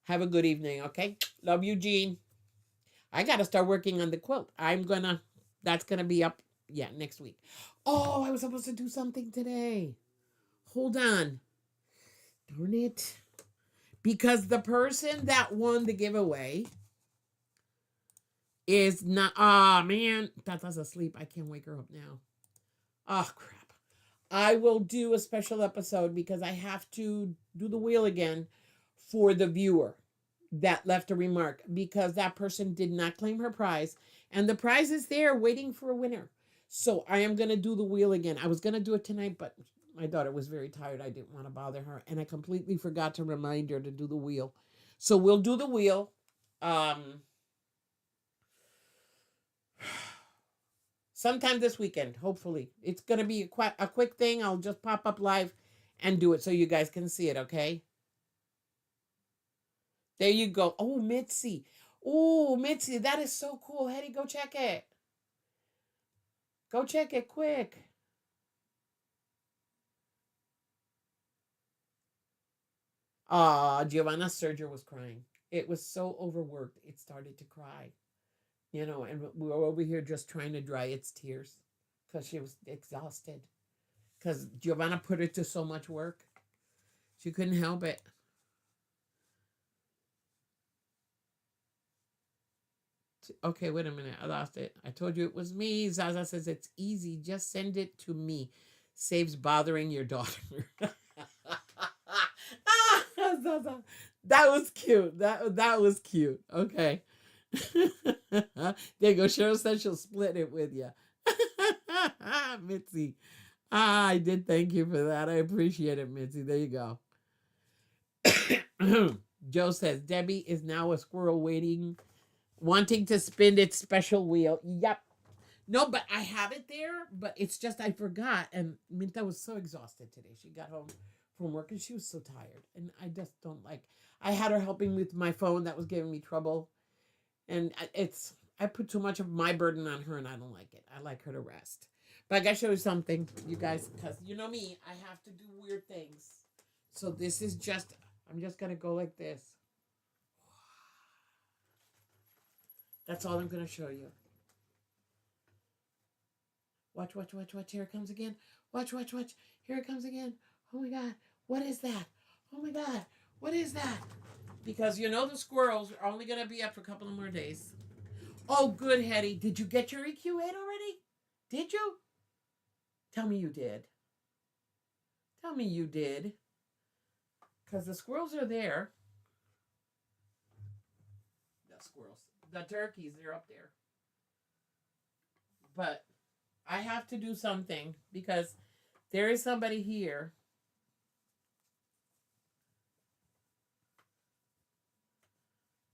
Have a good evening, okay? Love you, Jean. I got to start working on the quilt. That's going to be up, next week. Oh, I was supposed to do something today. Hold on. Darn it. Because the person that won the giveaway is not, man, Tata's asleep. I can't wake her up now. Oh, crap. I will do a special episode because I have to do the wheel again for the viewer that left a remark because that person did not claim her prize and the prize is there waiting for a winner. So I am going to do the wheel again. I was going to do it tonight, but my daughter was very tired. I didn't want to bother her and I completely forgot to remind her to do the wheel. So we'll do the wheel. Sometime this weekend, hopefully. It's going to be a quick thing. I'll just pop up live and do it so you guys can see it, okay? There you go. Oh, Mitzi. Oh, Mitzi, that is so cool. Hetty, go check it. Go check it quick. Giovanna Serger was crying. It was so overworked. It started to cry. And we were over here just trying to dry its tears because she was exhausted. Because Giovanna put it to so much work. She couldn't help it. Okay, wait a minute. I lost it. I told you it was me. Zaza says it's easy. Just send it to me. Saves bothering your daughter. Zaza. That was cute. That was cute. Okay. There you go. Cheryl said she'll split it with you. Mitzi. I did thank you for that. I appreciate it, Mitzi. There you go. Joe says Debbie is now a squirrel wanting to spin its special wheel. Yep. No, but I have it there, but it's just I forgot. And Minta was so exhausted today. She got home from work and she was so tired. And I just don't I had her helping with my phone that was giving me trouble. And I put too much of my burden on her and I don't like it. I like her to rest. But I gotta show you something, you guys, because you know me, I have to do weird things. So this is I'm just gonna go like this. That's all I'm gonna show you. Watch. Here it comes again. Watch. Here it comes again. Oh my God. What is that? Oh my God. What is that? Because the squirrels are only going to be up for a couple of more days. Oh, good, Hetty. Did you get your EQ8 already? Did you? Tell me you did. Tell me you did. Because the squirrels are there. The squirrels. The turkeys, they're up there. But I have to do something because there is somebody here.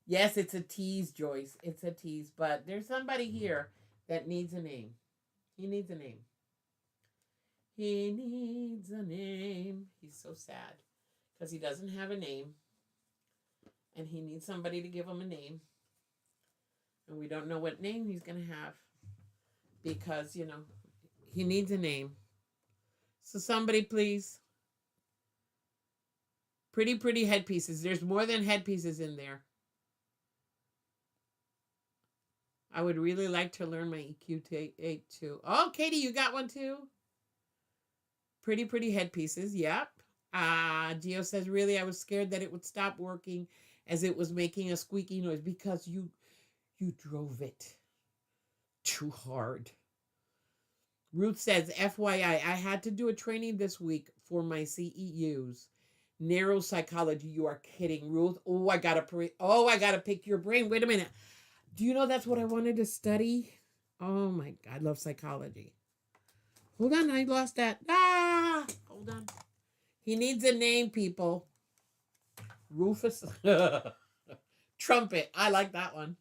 Yes, it's a tease, Joyce. It's a tease. But there's somebody here that needs a name. He needs a name. He needs a name. He's so sad because he doesn't have a name. And he needs somebody to give him a name. And we don't know what name he's going to have because, he needs a name. So somebody please. Pretty, pretty headpieces. There's more than headpieces in there. I would really like to learn my EQ8 too. Oh, Katie, you got one too? Pretty, pretty headpieces. Yep. Gio says, really, I was scared that it would stop working as it was making a squeaky noise because you drove it too hard. Ruth says, FYI, I had to do a training this week for my CEUs. Neuropsychology. You are kidding, Ruth. I gotta pick your brain. Wait a minute. Do you know that's what I wanted to study? Oh my God, I love psychology. Hold on, I lost that. Hold on. He needs a name, people. Rufus. Trumpet. I like that one.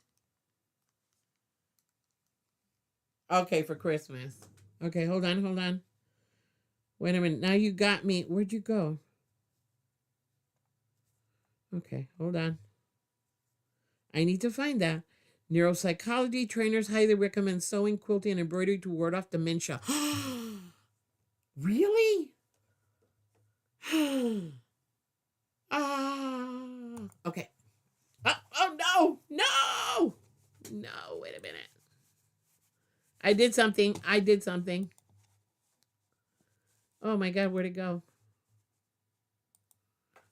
Okay, for Christmas. Okay, hold on. Wait a minute. Now you got me. Where'd you go? Okay, hold on. I need to find that. Neuropsychology trainers highly recommend sewing, quilting, and embroidery to ward off dementia. Really? Okay. Oh, no! No, wait a minute. I did something. Oh my God, where'd it go?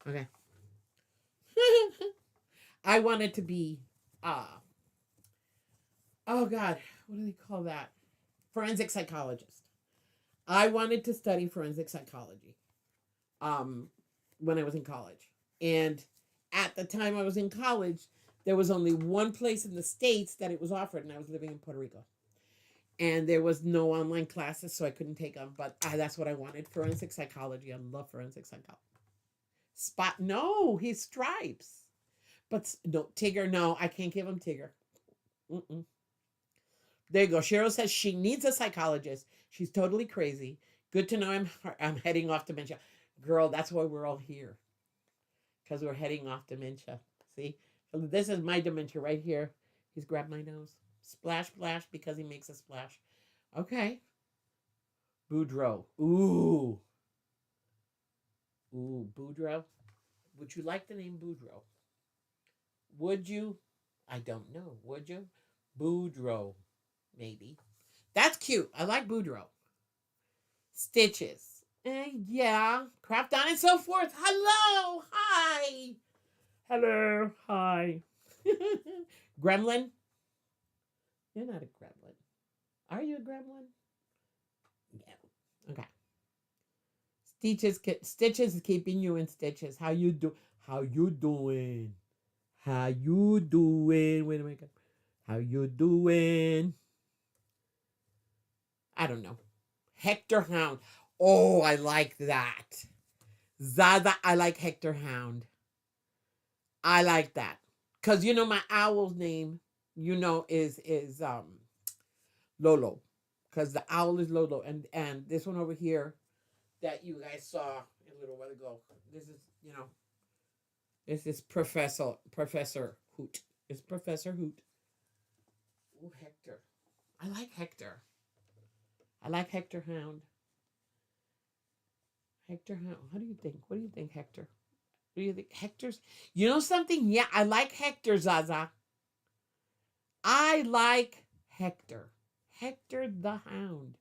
Okay. I wanted to be, oh God, what do they call that? Forensic psychologist. I wanted to study forensic psychology when I was in college. And at the time I was in college, there was only one place in the States that it was offered, and I was living in Puerto Rico. And there was no online classes, so I couldn't take them. But that's what I wanted, forensic psychology. I love forensic psychology. No, he's Stripes. But no, Tigger, no, I can't give him Tigger. Mm-mm. There you go. Cheryl says she needs a psychologist. She's totally crazy. Good to know I'm heading off dementia. Girl, that's why we're all here. Because we're heading off dementia. See? This is my dementia right here. He's grabbed my nose. Splash, splash, because he makes a splash. Okay. Boudreaux. Ooh, Boudreaux. Would you like the name Boudreaux? Would you? I don't know. Would you? Boudreaux. Maybe. That's cute. I like Boudreaux. Stitches. Yeah. Craft on and so forth. Hello. Hi. Hello. Hi. Gremlin. You're not a gremlin. Are you a gremlin? Yeah. Okay. Stitches is keeping you in stitches. How you doing? How you doing? Wait a minute. How you doing? I don't know. Hector Hound. Oh, I like that. Zaza, I like Hector Hound. I like that. Cause my owl's name, is Lolo. Cause the owl is Lolo. And this one over here that you guys saw a little while ago. This is Professor Hoot. It's Professor Hoot. Oh, Hector. I like Hector. I like Hector Hound. Hector Hound. How do you think? What do you think, Hector? What do you think? Hector's. You know something? Yeah, I like Hector, Zaza. I like Hector. Hector the Hound.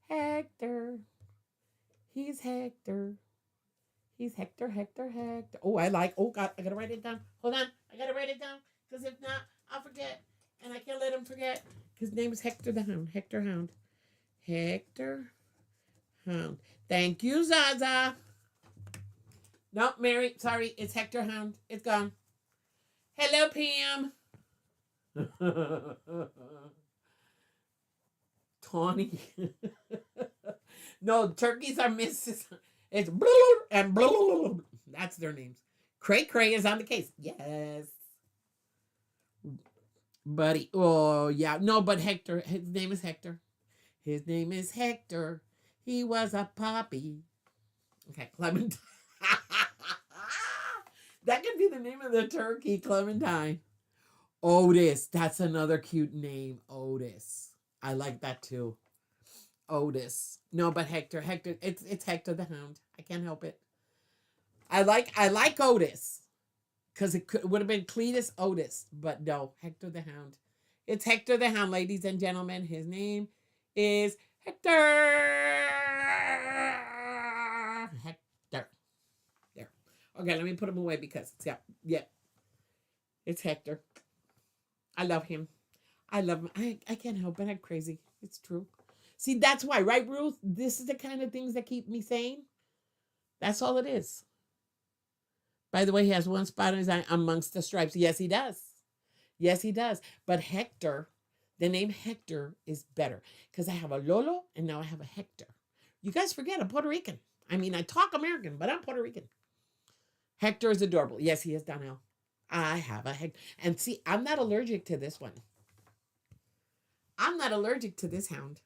Hector. He's Hector. He's Hector. Oh, oh, God, I gotta write it down. Hold on. I gotta write it down. Because if not, I'll forget. And I can't let him forget. His name is Hector the Hound. Hector Hound. Hector Hound. Thank you, Zaza. No, Mary, sorry. It's Hector Hound. It's gone. Hello, Pam. Tawny. No, turkeys are Mrs. It's and that's their names. Cray Cray is on the case. Yes. Buddy. Oh, yeah. No, but Hector. His name is Hector. His name is Hector. He was a puppy. Okay, Clement. That could be the name of the turkey, Clementine. Otis. That's another cute name. Otis. I like that too. Otis. No, but Hector. Hector. It's Hector the Hound. I can't help it. I like Otis because it would have been Cletus Otis, but no, Hector the Hound. It's Hector the Hound, ladies and gentlemen. His name is Hector. Hector. There. Okay, let me put him away because yeah, it's Hector. I love him. I love him. I can't help it. I'm crazy. It's true. See, that's why, right, Ruth? This is the kind of things that keep me sane. That's all it is. By the way, he has one spot on his eye amongst the stripes. Yes, he does. Yes, he does. But Hector, the name Hector is better because I have a Lolo and now I have a Hector. You guys forget I'm Puerto Rican. I mean, I talk American, but I'm Puerto Rican. Hector is adorable. Yes, he is, Donnell. I have a Hector. And see, I'm not allergic to this one. I'm not allergic to this hound.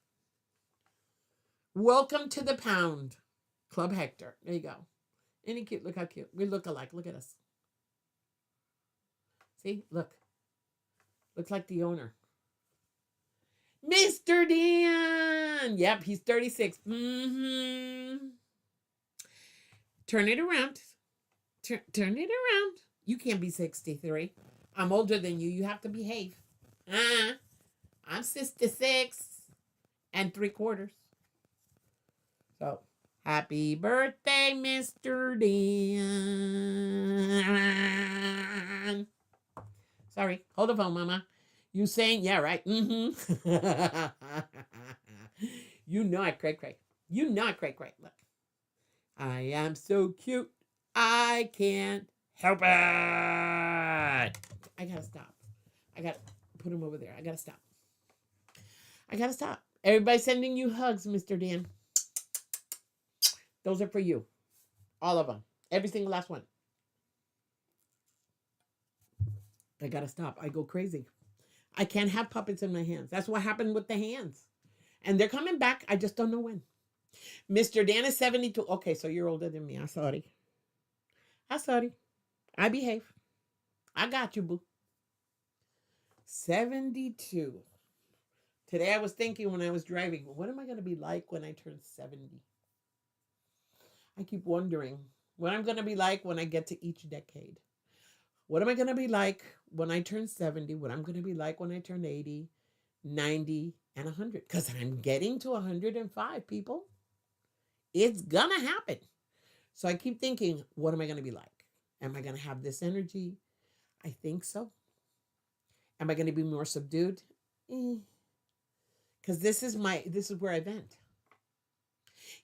Welcome to the pound. Club Hector. There you go. Any cute. Look how cute. We look alike. Look at us. See? Look. Looks like the owner. Mr. Dan. Yep, he's 36. Mm-hmm. Turn it around. Turn it around. You can't be 63. I'm older than you. You have to behave. I'm 66 and 3/4. So, happy birthday, Mr. Dan. Sorry. Hold the phone, Mama. You saying, yeah, right. Mm-hmm. You know I cray. You know I cray. Look. I am so cute. I can't help it. I gotta stop. I gotta put him over there. I gotta stop. Everybody sending you hugs, Mr. Dan. Those are for you. All of them. Every single last one. I gotta stop. I go crazy. I can't have puppets in my hands. That's what happened with the hands. And they're coming back. I just don't know when. Mr. Dan is 72. Okay, so you're older than me. I'm sorry. I behave. I got you, boo. 72. Today I was thinking when I was driving, what am I going to be like when I turn 70? I keep wondering what I'm going to be like when I get to each decade. What am I going to be like when I turn 70? What I'm going to be like when I turn 80, 90, and 100? Because I'm getting to 105, people. It's going to happen. So I keep thinking, what am I going to be like? Am I going to have this energy? I think so. Am I going to be more subdued? Because this is where I vent.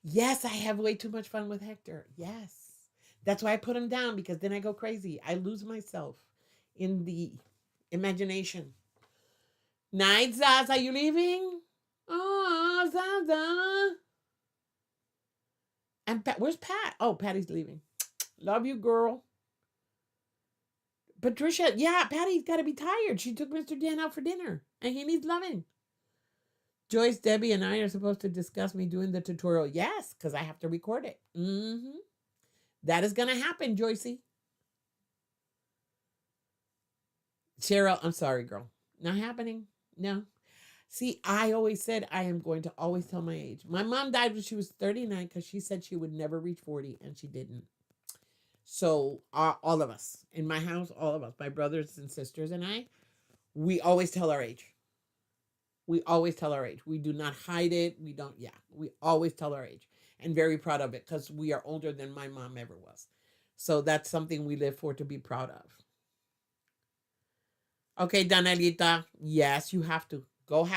Yes, I have way too much fun with Hector. Yes. That's why I put him down, because then I go crazy. I lose myself in the imagination. Night, Zaza, you leaving? Oh, Zaza. And where's Pat? Oh, Patty's leaving. Love you, girl. Patricia, yeah, Patty's got to be tired. She took Mr. Dan out for dinner, and he needs loving. Joyce, Debbie, and I are supposed to discuss me doing the tutorial. Yes, because I have to record it. Mm-hmm. That is going to happen, Joycey. Cheryl, I'm sorry, girl. Not happening. No. See, I always said I am going to always tell my age. My mom died when she was 39 because she said she would never reach 40, and she didn't. So all of us, in my house, all of us, my brothers and sisters and I, we always tell our age. We always tell our age. We do not hide it. We always tell our age. And very proud of it because we are older than my mom ever was. So that's something we live for, to be proud of. Okay, Danelita. Yes, you have to. Go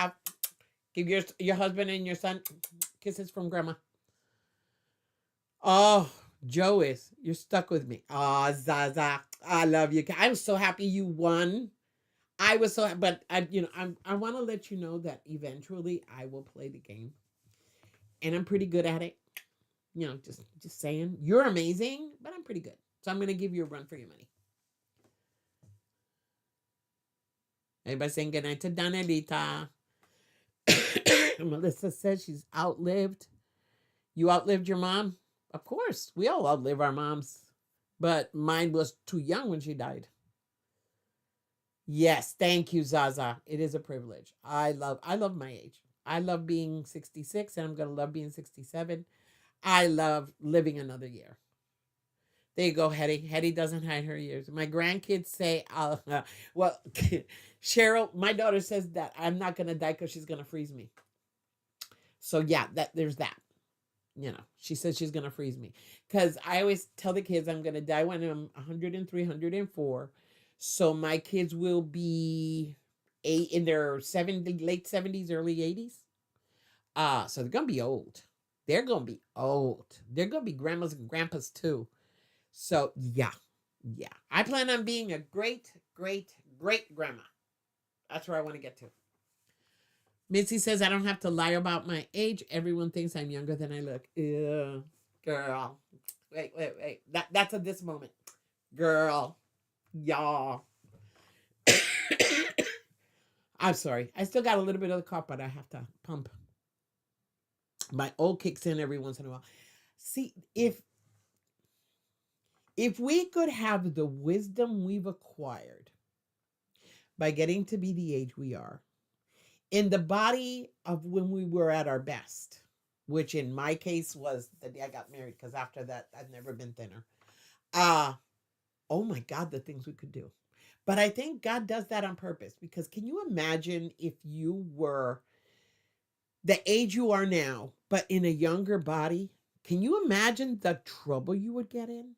give your husband and your son kisses from Grandma. Oh, Joyce, you're stuck with me. Oh, Zaza, I love you. I'm so happy you won. I was so, but I want to let you know that eventually I will play the game, and I'm pretty good at it. Just saying, you're amazing, but I'm pretty good. So I'm gonna give you a run for your money. Everybody saying goodnight to Donelita. Melissa says she's outlived. You outlived your mom? Of course, we all outlive our moms. but mine was too young when she died. Yes, thank you, Zaza. It is a privilege. I love my age. I love being 66 and I'm going to love being 67. I love living another year. There you go, Hetty. Hetty doesn't hide her years. My grandkids say, well, Cheryl, my daughter says that I'm not going to die because she's going to freeze me. So, yeah, there's that. She says she's going to freeze me. Because I always tell the kids I'm going to die when I'm 103, 104. So, my kids will be in their late 70s, early 80s. So, they're going to be old. They're going to be old. They're going to be grandmas and grandpas, too. So, yeah. I plan on being a great, great, great grandma. That's where I want to get to. Mitzi says, I don't have to lie about my age. Everyone thinks I'm younger than I look. Ew, girl. Wait. That's a this moment. Girl. Y'all. I'm sorry. I still got a little bit of the cough, but I have to pump. My old kicks in every once in a while. See, if we could have the wisdom we've acquired by getting to be the age we are, in the body of when we were at our best, which in my case was the day I got married, because after that, I've never been thinner. Oh my God, the things we could do. But I think God does that on purpose, because can you imagine if you were the age you are now, but in a younger body? Can you imagine the trouble you would get in?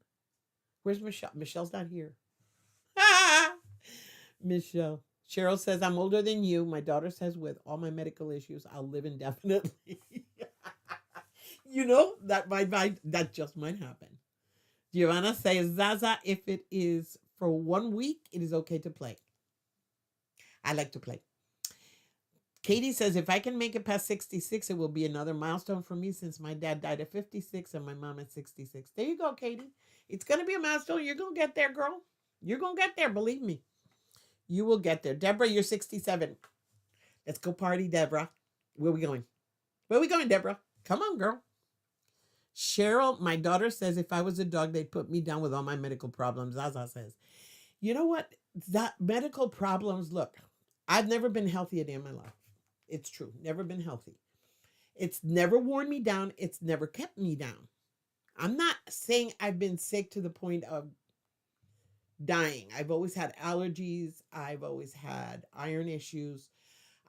Where's Michelle? Michelle's not here. Michelle. Cheryl says, I'm older than you. My daughter says, with all my medical issues, I'll live indefinitely. That just might happen. Giovanna says, Zaza, if it is for 1 week, it is okay to play. I like to play. Katie says, if I can make it past 66, it will be another milestone for me, since my dad died at 56 and my mom at 66. There you go, Katie. It's going to be a milestone. You're going to get there, girl. You're going to get there. Believe me. You will get there. Deborah, you're 67. Let's go party, Deborah. Where are we going? Where are we going, Deborah? Come on, girl. Cheryl, my daughter says, if I was a dog, they'd put me down with all my medical problems. Zaza says, you know what? That medical problems, look, I've never been healthy a day in my life. It's true. Never been healthy. It's never worn me down. It's never kept me down. I'm not saying I've been sick to the point of dying. I've always had allergies. I've always had iron issues.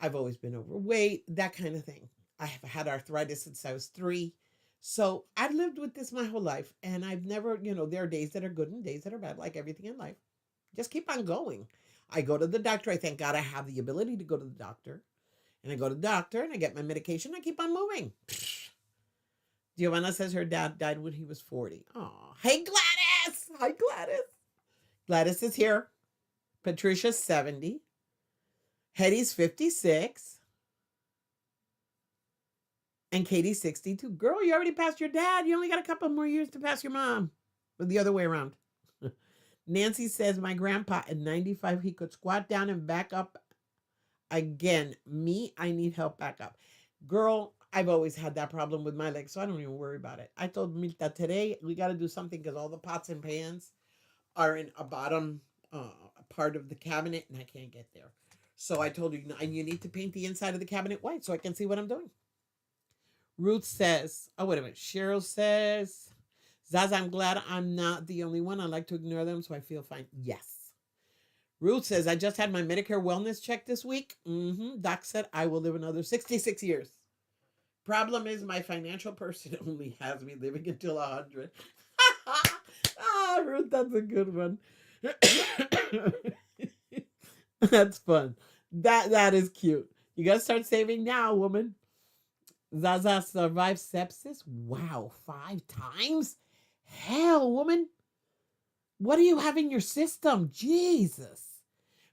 I've always been overweight, that kind of thing. I have had arthritis since I was 3. So I've lived with this my whole life. And I've never, there are days that are good and days that are bad, like everything in life. Just keep on going. I go to the doctor. I thank God I have the ability to go to the doctor. And I go to the doctor and I get my medication. I keep on moving. Giovanna says her dad died when he was 40. Oh, hey, Gladys. Hi, Gladys. Gladys is here. Patricia's 70. Hetty's 56. And Katie's 62. Girl, you already passed your dad. You only got a couple more years to pass your mom. But the other way around. Nancy says, my grandpa at 95, he could squat down and back up again. Me, I need help back up. Girl, I've always had that problem with my legs, so I don't even worry about it. I told Milta today, we got to do something because all the pots and pans are in a bottom part of the cabinet, and I can't get there. So I told you, you need to paint the inside of the cabinet white so I can see what I'm doing. Ruth says, oh, wait a minute. Cheryl says, Zaza, I'm glad I'm not the only one. I like to ignore them, so I feel fine. Yes. Ruth says, I just had my Medicare wellness check this week. Doc said I will live another 66 years. Problem is, my financial person only has me living until 100. Ruth, that's a good one. That's fun. That is cute. You got to start saving now, woman. Zaza survived sepsis? Wow, 5 times? Hell, woman. What do you have in your system? Jesus.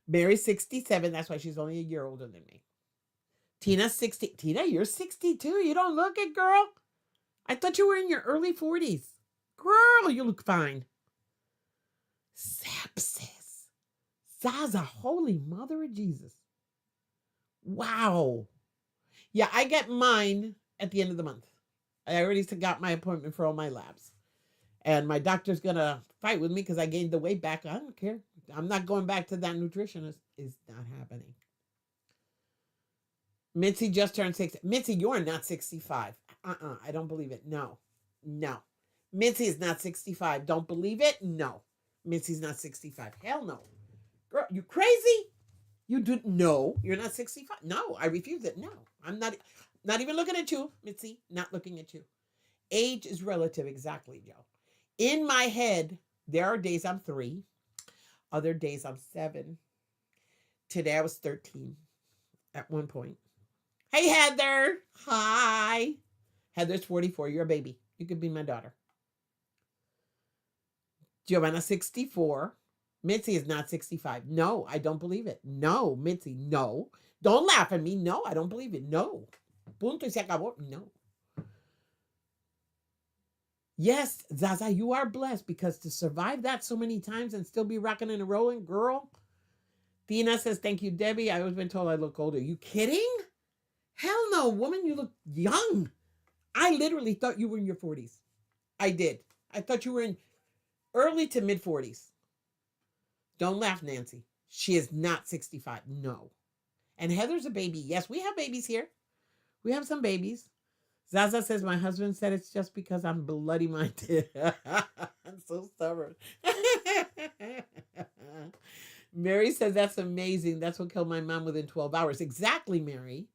Mary's 67. That's why she's only a year older than me. Tina's 60. Tina, you're 62. You don't look it, girl. I thought you were in your early 40s. Girl, you look fine. Sepsis. Zaza, holy mother of Jesus. Wow. Yeah, I get mine at the end of the month. I already got my appointment for all my labs. And my doctor's going to fight with me because I gained the weight back. I don't care. I'm not going back to that nutritionist. It's not happening. Mitzi just turned 60. Mitzi, you're not 65. I don't believe it. No. No. Mitzi is not 65. Don't believe it? No. Mitzi's not 65. Hell no. Girl, you crazy? You do no, you're not 65. No, I refuse it. No. I'm not even looking at you, Mitzi. Not looking at you. Age is relative, exactly, Joe. In my head, there are days I'm 3, other days I'm 7. Today I was 13 at one point. Hey, Heather. Hi. Heather's 44. You're a baby. You could be my daughter. Giovanna, 64. Mitzi is not 65. No, I don't believe it. No, Mitzi, no. Don't laugh at me. No, I don't believe it. No. Punto y se acabó. No. Yes, Zaza, you are blessed because to survive that so many times and still be rocking and rolling, girl. Tina says, thank you, Debbie. I always been told I look older. You kidding? Hell no, woman, you look young. I literally thought you were in your 40s. I did. I thought you were in early to mid 40s. Don't laugh, Nancy. She is not 65. No. And Heather's a baby. Yes, we have babies here. We have some babies. Zaza says, my husband said it's just because I'm bloody minded. I'm so stubborn. Mary says, that's amazing. That's what killed my mom within 12 hours. Exactly, Mary.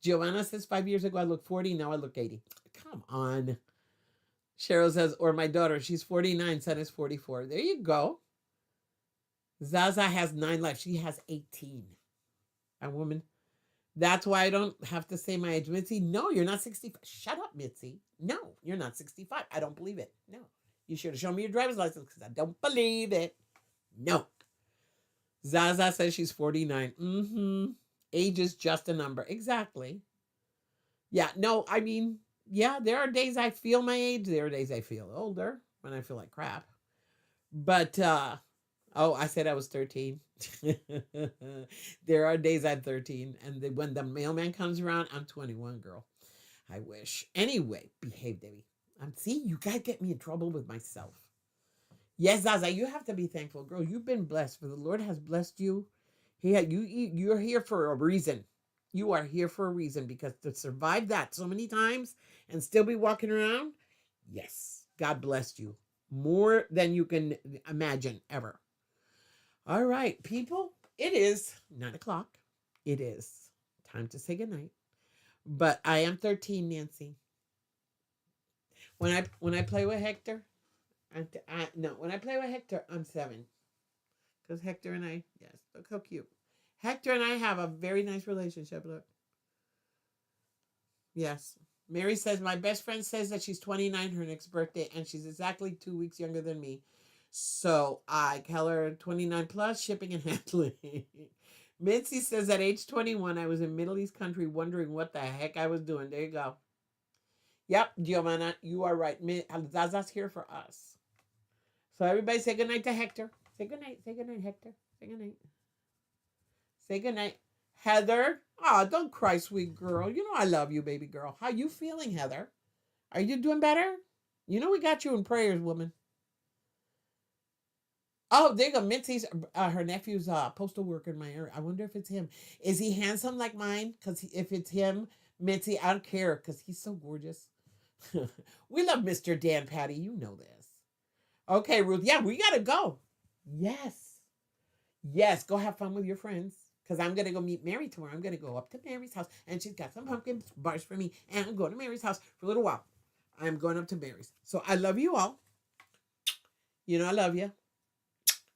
Joanna says, 5 years ago, I looked 40. Now I look 80. Come on. Cheryl says, or my daughter, she's 49. Son is 44. There you go. Zaza has 9 lives. She has 18. A woman. That's why I don't have to say my age. Mitzi, no, you're not 65. Shut up, Mitzi. No, you're not 65. I don't believe it. No. You should have shown me your driver's license because I don't believe it. No. Zaza says she's 49. Age is just a number. Exactly. Yeah, no, I mean, yeah, there are days I feel my age. There are days I feel older when I feel like crap. But, I said I was 13. There are days I'm 13. And when the mailman comes around, I'm 21, girl. I wish. Anyway, behave, Debbie. See, you guys get me in trouble with myself. Yes, Zaza, you have to be thankful, girl. You've been blessed, for the Lord has blessed you. You're here for a reason. You are here for a reason, because to survive that so many times and still be walking around, yes, God blessed you more than you can imagine ever. All right, people, it is 9 o'clock. It is time to say goodnight. But I am 13, Nancy. When I play with Hector, when I play with Hector, I'm 7. Because Hector and I, yes, look how cute. Hector and I have a very nice relationship. Look. Yes. Mary says, my best friend says that she's 29, her next birthday, and she's exactly 2 weeks younger than me. So I tell her 29 plus, shipping and handling. Mitzi says at age 21, I was in Middle East country wondering what the heck I was doing. There you go. Yep, Giovanna, you are right. Zaza's here for us. So everybody say goodnight to Hector. Say goodnight. Say goodnight, Hector. Say goodnight. Say goodnight. Heather. Oh, don't cry, sweet girl. You know I love you, baby girl. How you feeling, Heather? Are you doing better? You know we got you in prayers, woman. Oh, there you go. Mitzi's, her nephew's postal worker in my area. I wonder if it's him. Is he handsome like mine? Because if it's him, Mitzi, I don't care because he's so gorgeous. We love Mr. Dan Patty. You know this. Okay, Ruth. Yeah, we got to go. Yes. Yes, go have fun with your friends. Because I'm going to go meet Mary tomorrow. I'm going to go up to Mary's house. And she's got some pumpkin bars for me. And I'm going to Mary's house for a little while. I'm going up to Mary's. So I love you all. You know I love you.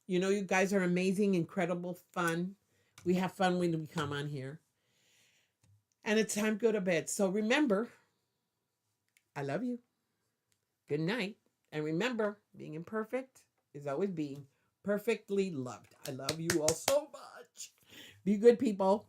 You know you guys are amazing, incredible, fun. We have fun when we come on here. And it's time to go to bed. So remember, I love you. Good night. And remember, being imperfect is always being perfectly loved. I love you all so much. Be good, people.